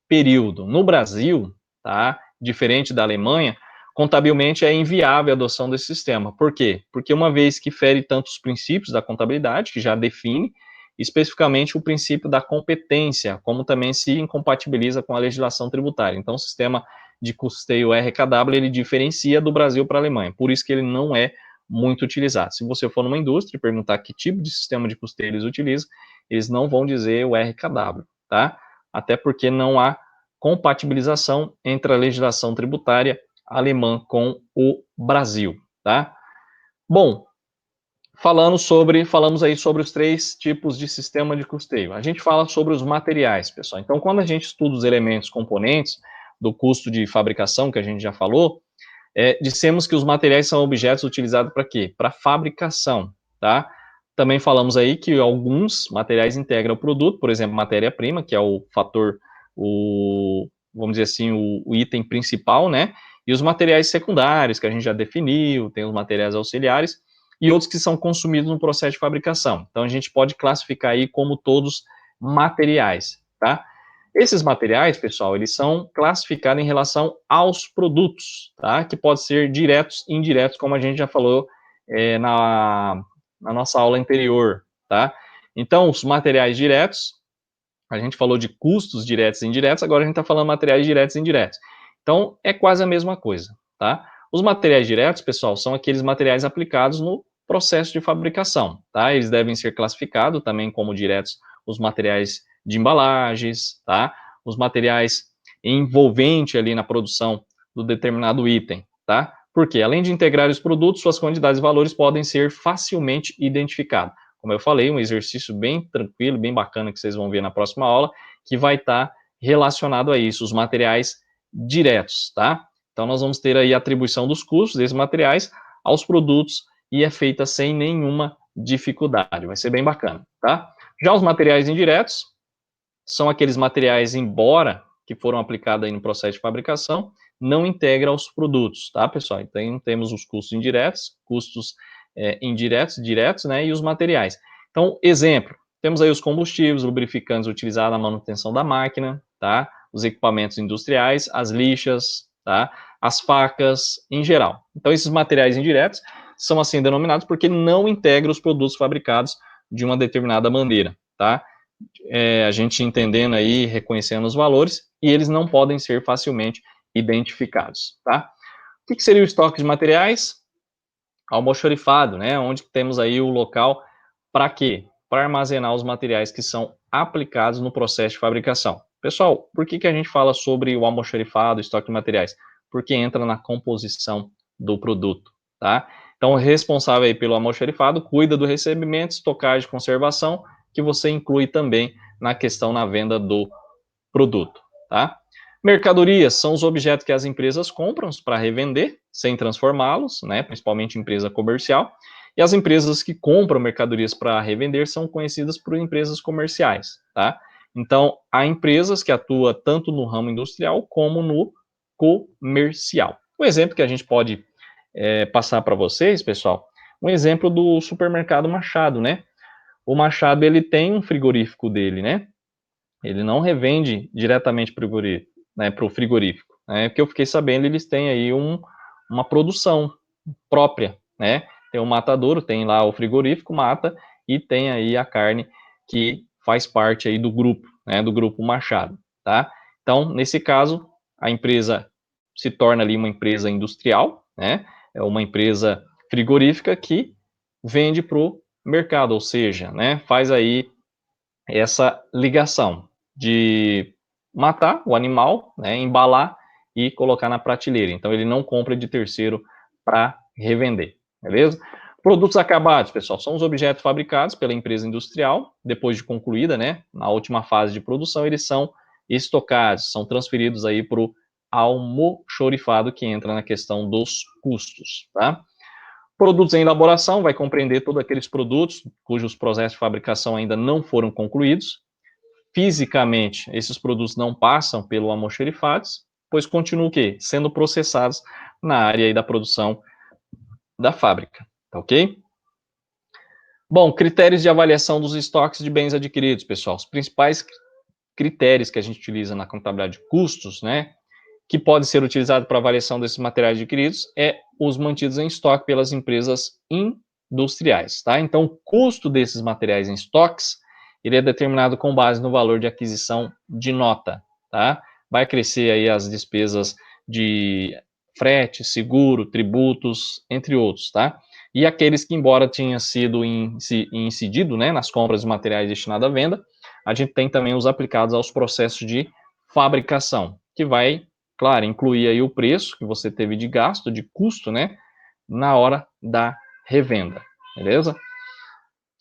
período. No Brasil, tá, diferente da Alemanha, contabilmente é inviável a adoção desse sistema. Por quê? Porque uma vez que fere tantos princípios da contabilidade, que já define especificamente o princípio da competência, como também se incompatibiliza com a legislação tributária. Então, o sistema de custeio RKW, ele diferencia do Brasil para a Alemanha, por isso que ele não é muito utilizado. Se você for numa indústria e perguntar que tipo de sistema de custeio eles utilizam, eles não vão dizer o RKW, tá? Até porque não há compatibilização entre a legislação tributária alemã com o Brasil, tá? Bom, falamos aí sobre os 3 tipos de sistema de custeio. A gente fala sobre os materiais, pessoal. Então, quando a gente estuda os elementos componentes do custo de fabricação, que a gente já falou, dissemos que os materiais são objetos utilizados para quê? Para fabricação, tá? Também falamos aí que alguns materiais integram o produto, por exemplo, matéria-prima, que é o fator, vamos dizer assim, o item principal, né? E os materiais secundários, que a gente já definiu, tem os materiais auxiliares, e outros que são consumidos no processo de fabricação. Então, a gente pode classificar aí como todos materiais, tá? Esses materiais, pessoal, eles são classificados em relação aos produtos, tá? Que pode ser diretos e indiretos, como a gente já falou na nossa aula anterior, tá? Então, os materiais diretos, a gente falou de custos diretos e indiretos, agora a gente está falando materiais diretos e indiretos. Então, é quase a mesma coisa, tá? Os materiais diretos, pessoal, são aqueles materiais aplicados no processo de fabricação, tá? Eles devem ser classificados também como diretos os materiais de embalagens, tá? Os materiais envolventes ali na produção do determinado item, tá? Porque, além de integrar os produtos, suas quantidades e valores podem ser facilmente identificados. Como eu falei, um exercício bem tranquilo, bem bacana, que vocês vão ver na próxima aula, que vai estar relacionado a isso, os materiais diretos, tá? Então, nós vamos ter aí a atribuição dos custos desses materiais aos produtos e é feita sem nenhuma dificuldade. Vai ser bem bacana, tá? Já os materiais indiretos são aqueles materiais, embora que foram aplicados aí no processo de fabricação, não integram os produtos, tá, pessoal? Então, temos os custos indiretos, custos indiretos, diretos, né, e os materiais. Então, exemplo, temos aí os combustíveis, lubrificantes utilizados na manutenção da máquina, tá? Os equipamentos industriais, as lixas, tá? As facas, em geral. Então, esses materiais indiretos são assim denominados porque não integram os produtos fabricados de uma determinada maneira, tá? A gente entendendo aí, reconhecendo os valores, e eles não podem ser facilmente identificados, tá? O que seria o estoque de materiais? Almoxarifado, né? Onde temos aí o local para quê? Para armazenar os materiais que são aplicados no processo de fabricação. Pessoal, por que a gente fala sobre o almoxarifado, estoque de materiais? Porque entra na composição do produto, tá? Então, o responsável aí pelo almoxarifado cuida do recebimento, estocagem e conservação, que você inclui também na questão na venda do produto, tá? Mercadorias são os objetos que as empresas compram para revender, sem transformá-los, né, principalmente empresa comercial, e as empresas que compram mercadorias para revender são conhecidas por empresas comerciais, tá? Então, há empresas que atuam tanto no ramo industrial como no comercial. O exemplo que a gente pode passar para vocês, pessoal, um exemplo do supermercado Machado, né? O Machado, ele tem um frigorífico dele, né? Ele não revende diretamente para o frigorífico, né? Porque eu fiquei sabendo, eles têm aí uma produção própria, né? Tem o matadouro, tem lá o frigorífico, mata, e tem aí a carne que faz parte aí do grupo, né? Do grupo Machado, tá? Então, nesse caso, a empresa se torna ali uma empresa industrial, né? É uma empresa frigorífica que vende para o mercado, ou seja, né? Faz aí essa ligação de matar o animal, né, embalar e colocar na prateleira. Então, ele não compra de terceiro para revender, beleza? Produtos acabados, pessoal, são os objetos fabricados pela empresa industrial, depois de concluída, né, na última fase de produção, eles são estocados, são transferidos aí para o almoxorifado, que entra na questão dos custos, tá? Produtos em elaboração vai compreender todos aqueles produtos cujos processos de fabricação ainda não foram concluídos. Fisicamente, esses produtos não passam pelo almoxerifados, pois continuam o quê? Sendo processados na área aí da produção da fábrica, tá ok? Bom, critérios de avaliação dos estoques de bens adquiridos, pessoal. Os principais critérios que a gente utiliza na contabilidade de custos, né, que pode ser utilizado para avaliação desses materiais adquiridos, é os mantidos em estoque pelas empresas industriais, tá? Então, o custo desses materiais em estoques, ele é determinado com base no valor de aquisição de nota, tá? Vai crescer aí as despesas de frete, seguro, tributos, entre outros, tá? E aqueles que, embora tenha sido incidido, né, nas compras de materiais destinados à venda, a gente tem também os aplicados aos processos de fabricação, que vai, claro, incluir aí o preço que você teve de gasto, de custo, né, na hora da revenda, beleza?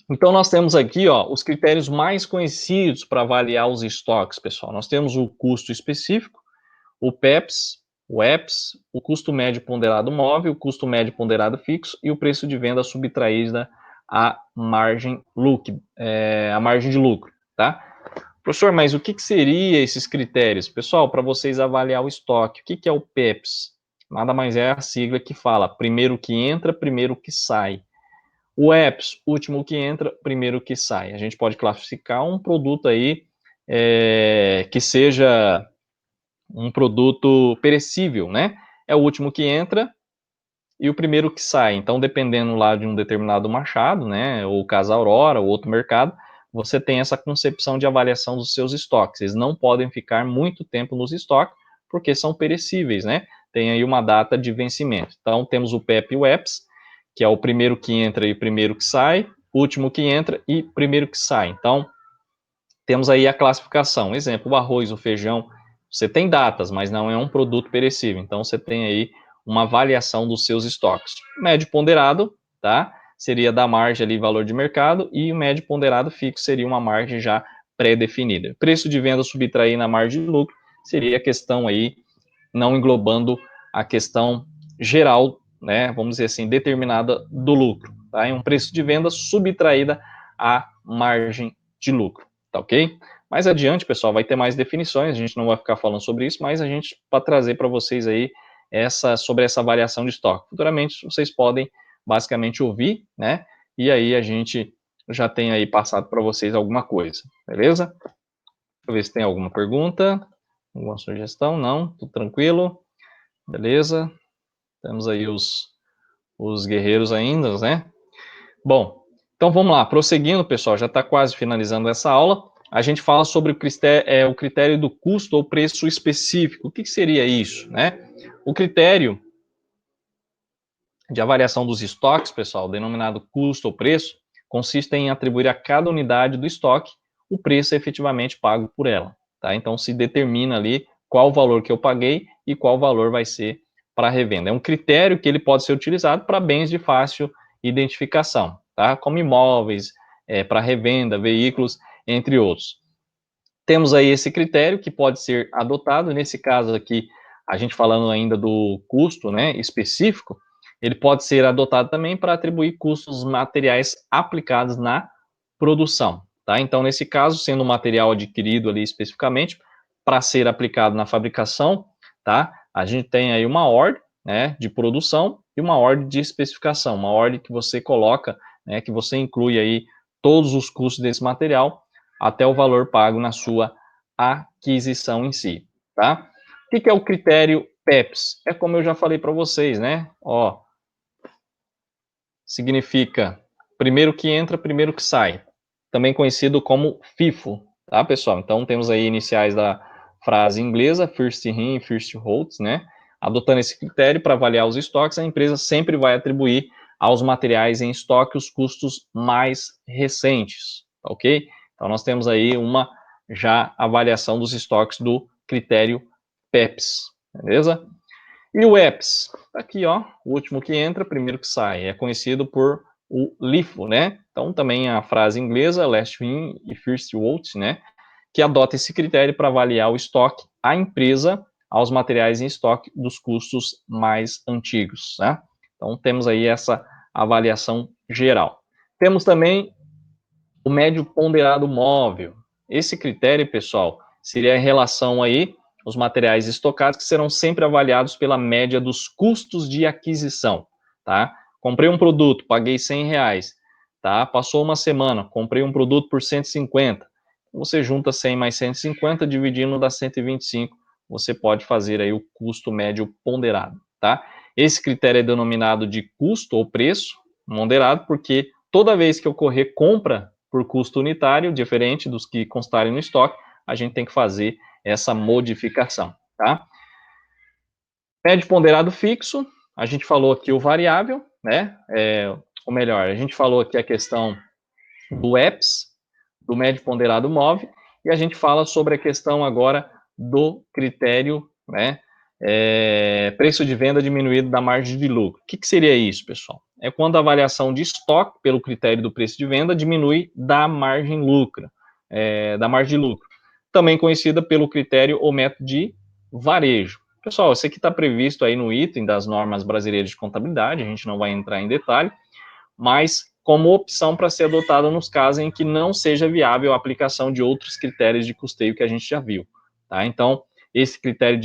Então, nós temos aqui, ó, os critérios mais conhecidos para avaliar os estoques, pessoal. Nós temos o custo específico, o PEPS, o EPS, o custo médio ponderado móvel, o custo médio ponderado fixo e o preço de venda subtraída à margem a margem de lucro, tá? Professor, mas o que seria esses critérios? Pessoal, para vocês avaliar o estoque, o que é o PEPS? Nada mais é a sigla que fala primeiro que entra, primeiro que sai. O EPS, último que entra, primeiro que sai. A gente pode classificar um produto aí que seja um produto perecível, né? É o último que entra e o primeiro que sai. Então, dependendo lá de um determinado machado, né, ou Casa Aurora, ou outro mercado, você tem essa concepção de avaliação dos seus estoques. Eles não podem ficar muito tempo nos estoques, porque são perecíveis, né? Tem aí uma data de vencimento. Então, temos o PEP e o EPS, que é o primeiro que entra e o primeiro que sai, último que entra e primeiro que sai. Então, temos aí a classificação. Exemplo, o arroz, o feijão, você tem datas, mas não é um produto perecível. Então, você tem aí uma avaliação dos seus estoques. Médio ponderado, tá? Seria da margem ali, valor de mercado, e o médio ponderado fixo seria uma margem já pré-definida. Preço de venda subtrair na margem de lucro seria a questão aí, não englobando a questão geral, né? Vamos dizer assim, determinada do lucro, tá? É um preço de venda subtraída à margem de lucro, tá ok? Mais adiante, pessoal, vai ter mais definições, a gente não vai ficar falando sobre isso, mas a gente, para trazer para vocês aí sobre essa variação de estoque. Futuramente, vocês podem basicamente ouvir, né? E aí a gente já tem aí passado para vocês alguma coisa, beleza? Deixa eu ver se tem alguma pergunta, alguma sugestão, não? Tudo tranquilo? Beleza? Temos aí os guerreiros ainda, né? Bom, então vamos lá, prosseguindo, pessoal, já está quase finalizando essa aula. A gente fala sobre o critério do custo ou preço específico. O que seria isso, né? O critério de avaliação dos estoques, pessoal, denominado custo ou preço, consiste em atribuir a cada unidade do estoque o preço efetivamente pago por ela, tá? Então, se determina ali qual o valor que eu paguei e qual valor vai ser para revenda. É um critério que ele pode ser utilizado para bens de fácil identificação, tá? Como imóveis, para revenda, veículos, entre outros. Temos aí esse critério que pode ser adotado, nesse caso aqui, a gente falando ainda do custo, né, específico, ele pode ser adotado também para atribuir custos materiais aplicados na produção, tá? Então, nesse caso, sendo o material adquirido ali especificamente, para ser aplicado na fabricação, tá? A gente tem aí uma ordem, né, de produção, e uma ordem de especificação, uma ordem que você coloca, né, que você inclui aí todos os custos desse material até o valor pago na sua aquisição em si, tá? O que é o critério PEPS? É como eu já falei para vocês, né? Ó, significa primeiro que entra, primeiro que sai, também conhecido como FIFO, tá, pessoal? Então, temos aí iniciais da frase inglesa, first in, first out, né? Adotando esse critério para avaliar os estoques, a empresa sempre vai atribuir aos materiais em estoque os custos mais recentes, ok? Então, nós temos aí uma já avaliação dos estoques do critério PEPS, beleza? E o EPS, aqui ó, o último que entra, primeiro que sai, é conhecido por o LIFO, né? Então também a frase inglesa, last in e first out, né? Que adota esse critério para avaliar o estoque, a empresa, aos materiais em estoque dos custos mais antigos, né? Então temos aí essa avaliação geral. Temos também o médio ponderado móvel. Esse critério, pessoal, seria em relação aí os materiais estocados que serão sempre avaliados pela média dos custos de aquisição, tá? Comprei um produto, paguei R$100, tá? Passou uma semana, comprei um produto por 150. Você junta 100 mais 150, dividindo dá 125. Você pode fazer aí o custo médio ponderado, tá? Esse critério é denominado de custo ou preço ponderado porque toda vez que ocorrer compra por custo unitário, diferente dos que constarem no estoque, a gente tem que fazer essa modificação, tá? Médio ponderado fixo, a gente falou aqui o variável, né? Ou melhor, a gente falou aqui a questão do EPS, do médio ponderado móvel, e a gente fala sobre a questão agora do critério, né? Preço de venda diminuído da margem de lucro. O que seria isso, pessoal? É quando a avaliação de estoque pelo critério do preço de venda diminui da margem lucro, da margem de lucro, também conhecida pelo critério ou método de varejo. Pessoal, isso aqui está previsto aí no item das normas brasileiras de contabilidade, a gente não vai entrar em detalhe, mas como opção para ser adotada nos casos em que não seja viável a aplicação de outros critérios de custeio que a gente já viu, tá? Então, esse critério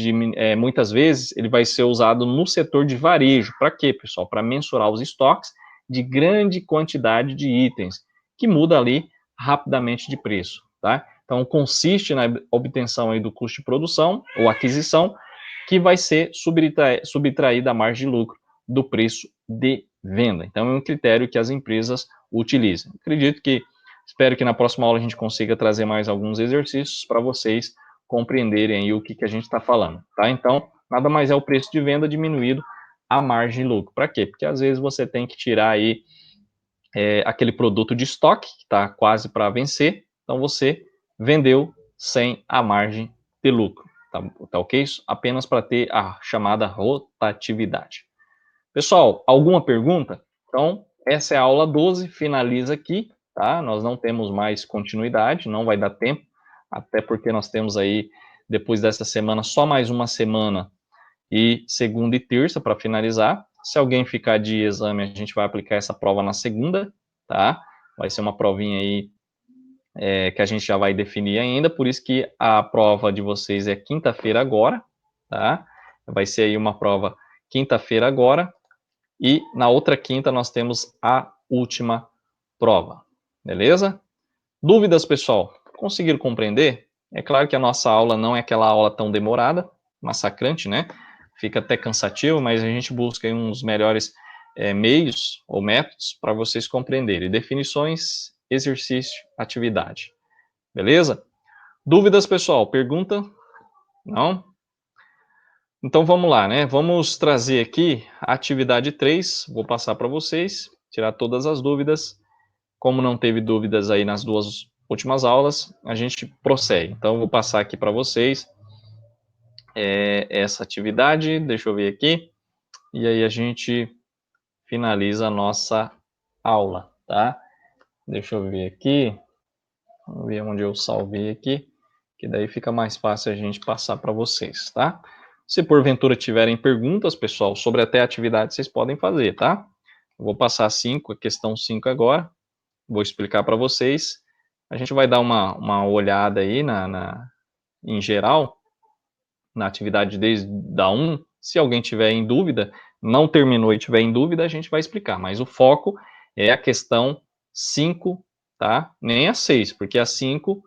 muitas vezes, ele vai ser usado no setor de varejo. Para quê, pessoal? Para mensurar os estoques de grande quantidade de itens, que muda ali rapidamente de preço, tá? Então, consiste na obtenção aí do custo de produção ou aquisição, que vai ser subtraída da margem de lucro do preço de venda. Então, é um critério que as empresas utilizam. Espero que na próxima aula a gente consiga trazer mais alguns exercícios para vocês compreenderem aí o que a gente está falando, tá? Então, nada mais é o preço de venda diminuído a margem de lucro. Para quê? Porque às vezes você tem que tirar aí aquele produto de estoque que está quase para vencer, então você vendeu sem a margem de lucro, tá ok? Isso apenas para ter a chamada rotatividade. Pessoal, alguma pergunta? Então, essa é a aula 12, finaliza aqui, tá? Nós não temos mais continuidade, não vai dar tempo, até porque nós temos aí, depois dessa semana, só mais uma semana e segunda e terça para finalizar. Se alguém ficar de exame, a gente vai aplicar essa prova na segunda, tá? Vai ser uma provinha aí que a gente já vai definir ainda, por isso que a prova de vocês é quinta-feira agora, tá? Vai ser aí uma prova quinta-feira agora, e na outra quinta nós temos a última prova, beleza? Dúvidas, pessoal? Conseguiram compreender? É claro que a nossa aula não é aquela aula tão demorada, massacrante, né? Fica até cansativo, mas a gente busca aí uns melhores meios ou métodos para vocês compreenderem. Definições, exercício, atividade. Beleza? Dúvidas, pessoal? Pergunta? Não? Então vamos lá, né? Vamos trazer aqui a atividade 3, vou passar para vocês, tirar todas as dúvidas. Como não teve dúvidas aí nas duas últimas aulas, a gente prossegue. Então vou passar aqui para vocês essa atividade, deixa eu ver aqui, e aí a gente finaliza a nossa aula, tá? Deixa eu ver aqui, vamos ver onde eu salvei aqui, que daí fica mais fácil a gente passar para vocês, tá? Se porventura tiverem perguntas, pessoal, sobre até a atividade, vocês podem fazer, tá? Eu vou passar a questão 5 agora, vou explicar para vocês. A gente vai dar uma olhada aí em geral, na atividade desde a 1. Se alguém tiver em dúvida não terminou e tiver em dúvida, a gente vai explicar, mas o foco é a questão 5, tá? Nem a 6, porque a 5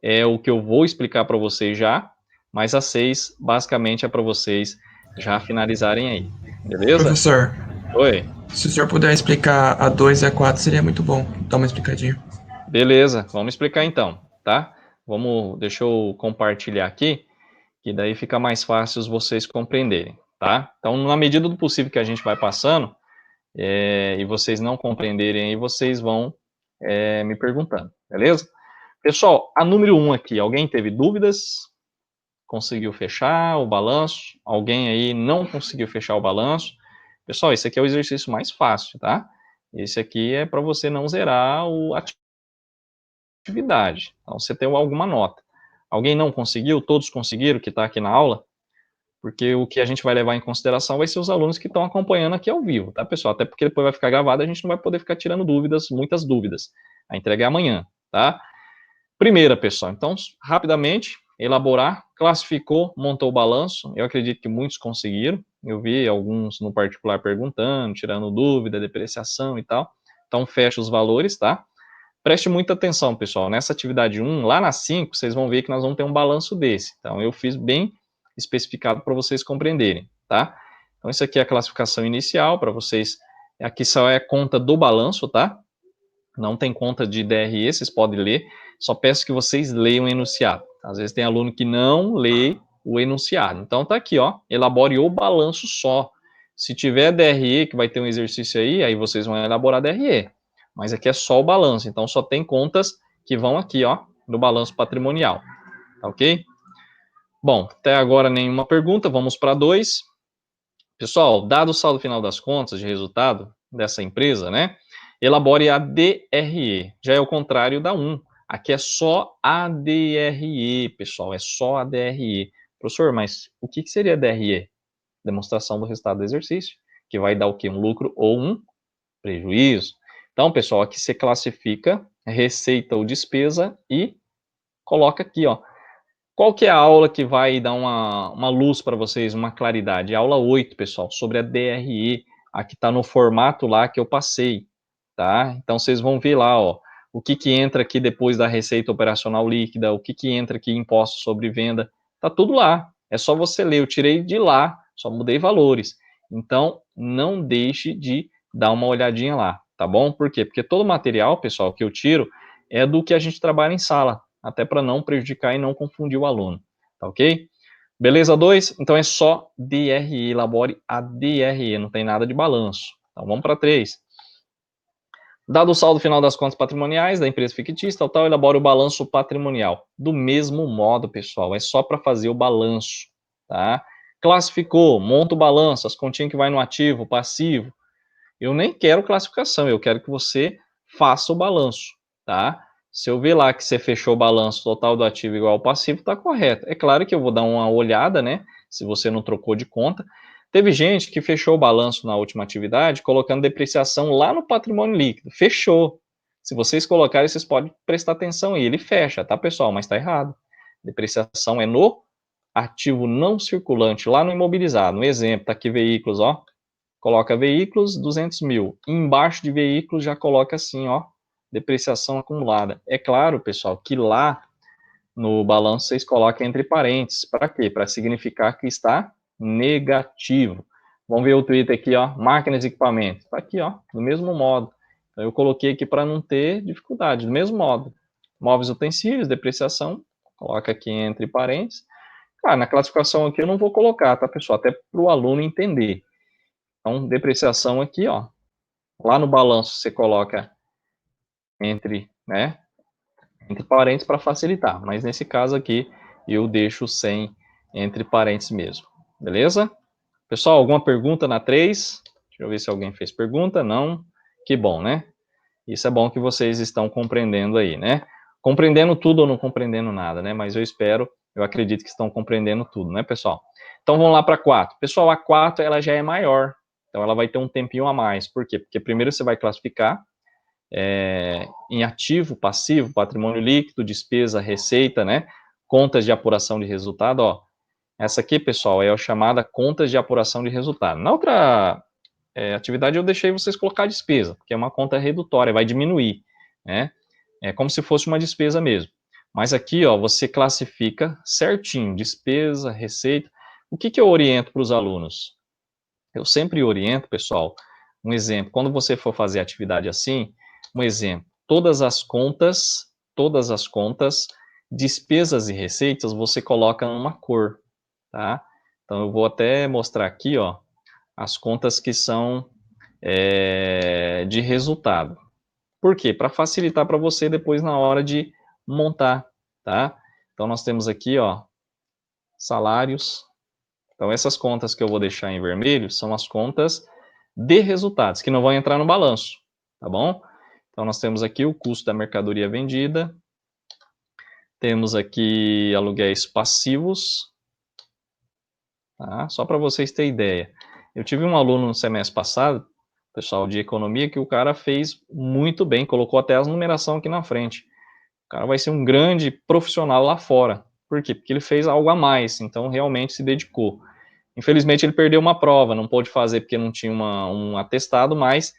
é o que eu vou explicar para vocês já, mas a 6 basicamente é para vocês já finalizarem aí, beleza? Professor, Oi, se o senhor puder explicar a 2 e a 4 seria muito bom. Dá uma explicadinha. beleza, vamos explicar então, tá? Deixa eu compartilhar aqui, que daí fica mais fácil vocês compreenderem, tá? Então, na medida do possível que a gente vai passando, e vocês não compreenderem aí, vocês vão me perguntando, beleza? Pessoal, a número 1 aqui, alguém teve dúvidas? Conseguiu fechar o balanço? Alguém aí não conseguiu fechar o balanço? Pessoal, esse aqui é o exercício mais fácil, tá? Esse aqui é para você não zerar a atividade. Então, você tem alguma nota. Alguém não conseguiu? Todos conseguiram que está aqui na aula? Porque o que a gente vai levar em consideração vai ser os alunos que estão acompanhando aqui ao vivo, tá, pessoal? Até porque depois vai ficar gravado, a gente não vai poder ficar tirando dúvidas, muitas dúvidas. A entrega é amanhã, tá? Primeira, pessoal, então, rapidamente, elaborar, classificou, montou o balanço, eu acredito que muitos conseguiram, eu vi alguns no particular perguntando, tirando dúvida, depreciação e tal, então fecha os valores, tá? Preste muita atenção, pessoal, nessa atividade 1, lá na 5, vocês vão ver que nós vamos ter um balanço desse, então eu fiz bem especificado para vocês compreenderem, tá? Então, isso aqui é a classificação inicial, para vocês, aqui só é a conta do balanço, tá? Não tem conta de DRE, vocês podem ler, só peço que vocês leiam o enunciado. Às vezes tem aluno que não lê o enunciado. Então tá aqui, ó, elabore o balanço só. Se tiver DRE, que vai ter um exercício aí vocês vão elaborar DRE. Mas aqui é só o balanço, então só tem contas que vão aqui, ó, no balanço patrimonial. Tá ok? Bom, até agora nenhuma pergunta, vamos para 2. Pessoal, dado o saldo final das contas de resultado dessa empresa, né? Elabore a DRE. Já é o contrário da 1. Aqui é só a DRE, pessoal, é só a DRE. Professor, mas o que seria DRE? Demonstração do resultado do exercício, que vai dar o quê? Um lucro ou um prejuízo. Então, pessoal, aqui você classifica receita ou despesa e coloca aqui, ó, qual que é a aula que vai dar uma luz para vocês, uma claridade? Aula 8, pessoal, sobre a DRE. Aqui está no formato lá que eu passei, tá? Então, vocês vão ver lá, ó, o que entra aqui depois da receita operacional líquida, o que entra aqui imposto sobre venda, tá tudo lá. É só você ler, eu tirei de lá, só mudei valores. Então, não deixe de dar uma olhadinha lá, tá bom? Por quê? Porque todo o material, pessoal, que eu tiro é do que a gente trabalha em sala, até para não prejudicar e não confundir o aluno, tá ok? Beleza, 2? Então é só DRE, elabore a DRE, não tem nada de balanço. Então vamos para 3. Dado o saldo final das contas patrimoniais da empresa fictícia, tal, elabore o balanço patrimonial. Do mesmo modo, pessoal, é só para fazer o balanço, tá? Classificou, monta o balanço, as continhas que vai no ativo, passivo. Eu nem quero classificação, eu quero que você faça o balanço, tá? Se eu ver lá que você fechou o balanço total do ativo igual ao passivo, está correto. É claro que eu vou dar uma olhada, né? Se você não trocou de conta. Teve gente que fechou o balanço na última atividade colocando depreciação lá no patrimônio líquido. Fechou. Se vocês colocarem, vocês podem prestar atenção aí. Ele fecha, tá, pessoal? Mas está errado. Depreciação é no ativo não circulante, lá no imobilizado. Um exemplo, tá aqui veículos, ó. Coloca veículos, 200 mil. Embaixo de veículos já coloca assim, ó, depreciação acumulada. É claro, pessoal, que lá no balanço vocês colocam entre parênteses. Para quê? Para significar que está negativo. Vamos ver o Twitter aqui, ó, máquinas e equipamentos. Está aqui, ó, do mesmo modo. Então, eu coloquei aqui para não ter dificuldade, do mesmo modo. Móveis e utensílios, depreciação, coloca aqui entre parênteses. Claro, na classificação aqui eu não vou colocar, tá, pessoal? Até para o aluno entender. Então, depreciação aqui, ó, lá no balanço você coloca entre, né, entre parênteses para facilitar, mas nesse caso aqui eu deixo sem entre parênteses mesmo, beleza? Pessoal, alguma pergunta na 3? Deixa eu ver se alguém fez pergunta, não? Que bom, né? Isso é bom que vocês estão compreendendo aí, né? Compreendendo tudo ou não compreendendo nada, né? Mas eu acredito que estão compreendendo tudo, né, pessoal? Então vamos lá para 4. Pessoal, a 4 ela já é maior, então ela vai ter um tempinho a mais. Por quê? Porque primeiro você vai classificar em ativo, passivo, patrimônio líquido, despesa, receita, né? Contas de apuração de resultado, ó. Essa aqui, pessoal, é a chamada contas de apuração de resultado. Na outra atividade eu deixei vocês colocar despesa, porque é uma conta redutória, vai diminuir, né? É como se fosse uma despesa mesmo. Mas aqui, ó, você classifica certinho, despesa, receita. O que eu oriento para os alunos? Eu sempre oriento, pessoal, um exemplo, quando você for fazer atividade assim, um exemplo, todas as contas, despesas e receitas, você coloca numa cor, tá? Então, eu vou até mostrar aqui, ó, as contas que são de resultado. Por quê? Para facilitar para você depois na hora de montar, tá? Então, nós temos aqui, ó, salários. Então, essas contas que eu vou deixar em vermelho são as contas de resultados, que não vão entrar no balanço, tá bom? Então, nós temos aqui o custo da mercadoria vendida, temos aqui aluguéis passivos, tá? Só para vocês terem ideia. Eu tive um aluno no semestre passado, pessoal de economia, que o cara fez muito bem, colocou até as numeração aqui na frente. O cara vai ser um grande profissional lá fora. Por quê? Porque ele fez algo a mais, então realmente se dedicou. Infelizmente ele perdeu uma prova, não pôde fazer porque não tinha um atestado, mas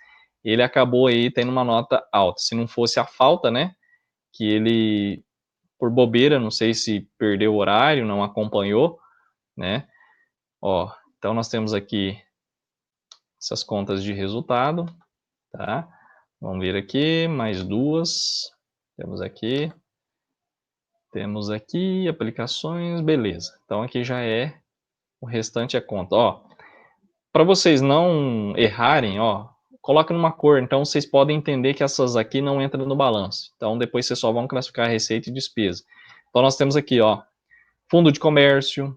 ele acabou aí tendo uma nota alta. Se não fosse a falta, né, que ele, por bobeira, não sei se perdeu o horário, não acompanhou, né, ó, então nós temos aqui essas contas de resultado, tá? Vamos ver aqui, mais duas, temos aqui aplicações, beleza. Então aqui já é, o restante é conta, ó. Para vocês não errarem, ó, coloca numa cor, então vocês podem entender que essas aqui não entram no balanço. Então depois vocês só vão classificar receita e despesa. Então nós temos aqui, ó, fundo de comércio,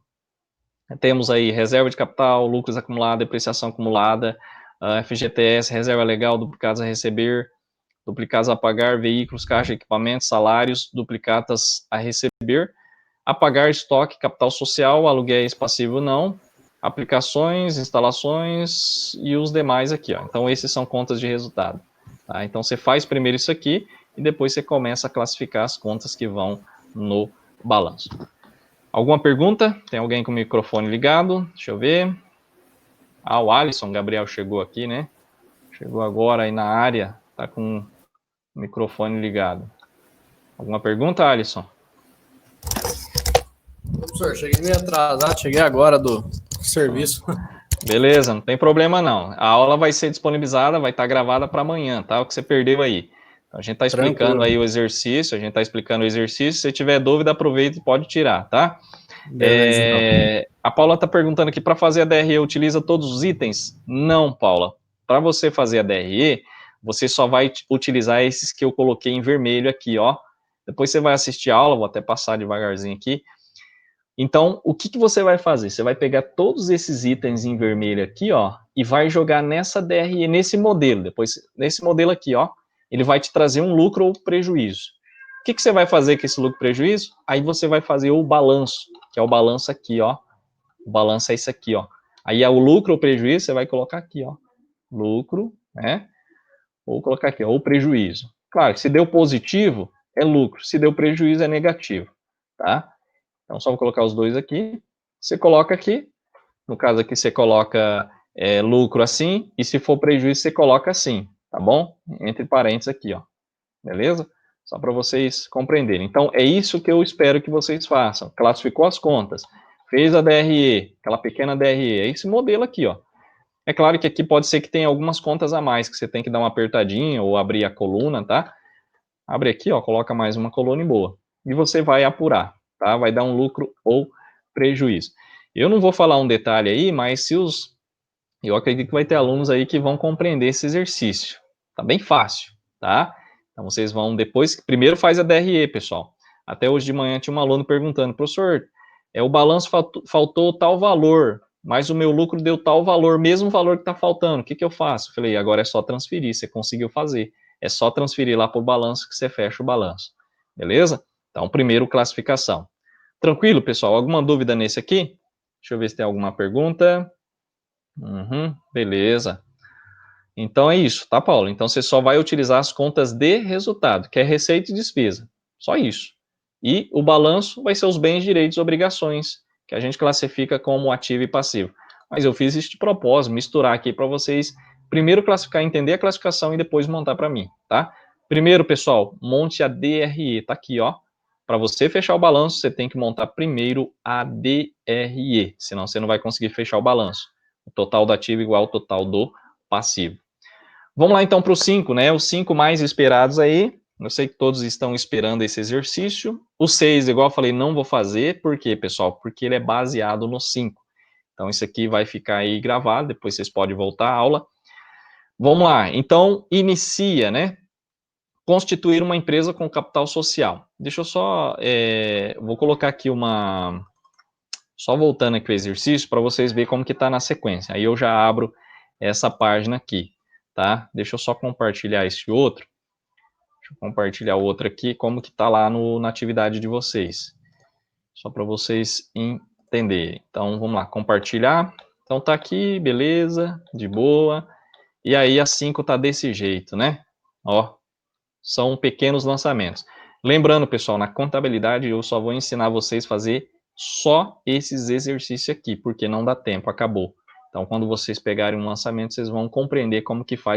temos aí reserva de capital, lucros acumulados, depreciação acumulada, FGTS, reserva legal, duplicados a receber, duplicados a pagar, veículos, caixa, equipamentos, salários, duplicatas a receber, a pagar estoque, capital social, aluguéis passivo não, aplicações, instalações e os demais aqui, ó. Então esses são contas de resultado, tá? Então você faz primeiro isso aqui e depois você começa a classificar as contas que vão no balanço. Alguma pergunta? Tem alguém com o microfone ligado? Deixa eu ver. Ah, o Alisson Gabriel chegou aqui, né? Chegou agora aí na área, tá com o microfone ligado. Alguma pergunta, Alisson? Professor, cheguei meio atrasado, cheguei agora do serviço. Beleza, não tem problema não. A aula vai ser disponibilizada, vai estar gravada para amanhã, tá? O que você perdeu aí. Então, a gente está explicando aí o exercício, Se você tiver dúvida, aproveita e pode tirar, tá? Beleza, então. A Paula está perguntando aqui, para fazer a DRE, utiliza todos os itens? Não, Paula. Para você fazer a DRE, você só vai utilizar esses que eu coloquei em vermelho aqui, ó. Depois você vai assistir a aula, vou até passar devagarzinho aqui. Então, o que você vai fazer? Você vai pegar todos esses itens em vermelho aqui, ó, e vai jogar nessa DRE, nesse modelo. Depois, nesse modelo aqui, ó, ele vai te trazer um lucro ou prejuízo. O que você vai fazer com esse lucro ou prejuízo? Aí você vai fazer o balanço, que é o balanço aqui, ó. O balanço é isso aqui, ó. Aí é o lucro ou prejuízo, você vai colocar aqui, ó. Lucro, né? Ou colocar aqui, ó, ou prejuízo. Claro que se deu positivo, é lucro. Se deu prejuízo, é negativo, tá? Então, só vou colocar os dois aqui. Você coloca aqui. No caso aqui, você coloca lucro assim. E se for prejuízo, você coloca assim. Tá bom? Entre parênteses aqui, ó. Beleza? Só para vocês compreenderem. Então, é isso que eu espero que vocês façam. Classificou as contas. Fez a DRE, aquela pequena DRE. É esse modelo aqui, ó. É claro que aqui pode ser que tenha algumas contas a mais, que você tem que dar uma apertadinha ou abrir a coluna, tá? Abre aqui, ó, coloca mais uma coluna e boa. E você vai apurar, tá? Vai dar um lucro ou prejuízo. Eu não vou falar um detalhe aí, mas eu acredito que vai ter alunos aí que vão compreender esse exercício. Tá bem fácil, tá? Então vocês vão depois, primeiro faz a DRE, pessoal. Até hoje de manhã tinha um aluno perguntando, professor, o balanço faltou tal valor, mas o meu lucro deu tal valor, mesmo valor que está faltando, o que eu faço? Eu falei, agora é só transferir, você conseguiu fazer. É só transferir lá para o balanço que você fecha o balanço. Beleza? Então, primeiro, classificação. Tranquilo, pessoal? Alguma dúvida nesse aqui? Deixa eu ver se tem alguma pergunta. Beleza. Então, é isso, tá, Paulo? Então, você só vai utilizar as contas de resultado, que é receita e despesa. Só isso. E o balanço vai ser os bens, direitos e obrigações, que a gente classifica como ativo e passivo. Mas eu fiz isso de propósito, misturar aqui para vocês primeiro classificar, entender a classificação e depois montar para mim, tá? Primeiro, pessoal, monte a DRE, tá aqui, ó. Para você fechar o balanço, você tem que montar primeiro a DRE, senão você não vai conseguir fechar o balanço. O total do ativo igual ao total do passivo. Vamos lá então para os 5, né? Os 5 mais esperados aí. Eu sei que todos estão esperando esse exercício. O 6, igual eu falei, não vou fazer. Por quê, pessoal? Porque ele é baseado no 5. Então, isso aqui vai ficar aí gravado, depois vocês podem voltar à aula. Vamos lá. Então, inicia, né? Constituir uma empresa com capital social. Deixa eu só... vou colocar aqui uma... Só voltando aqui o exercício, para vocês verem como que está na sequência. Aí eu já abro essa página aqui, tá? Deixa eu só compartilhar esse outro. Deixa eu compartilhar o outro aqui, como que está lá na atividade de vocês. Só para vocês entenderem. Então, vamos lá, compartilhar. Então, tá aqui, beleza, de boa. E aí, a 5 tá desse jeito, né? Ó, são pequenos lançamentos. Lembrando, pessoal, na contabilidade eu só vou ensinar vocês a fazer só esses exercícios aqui, porque não dá tempo, acabou. Então, quando vocês pegarem um lançamento, vocês vão compreender como que faz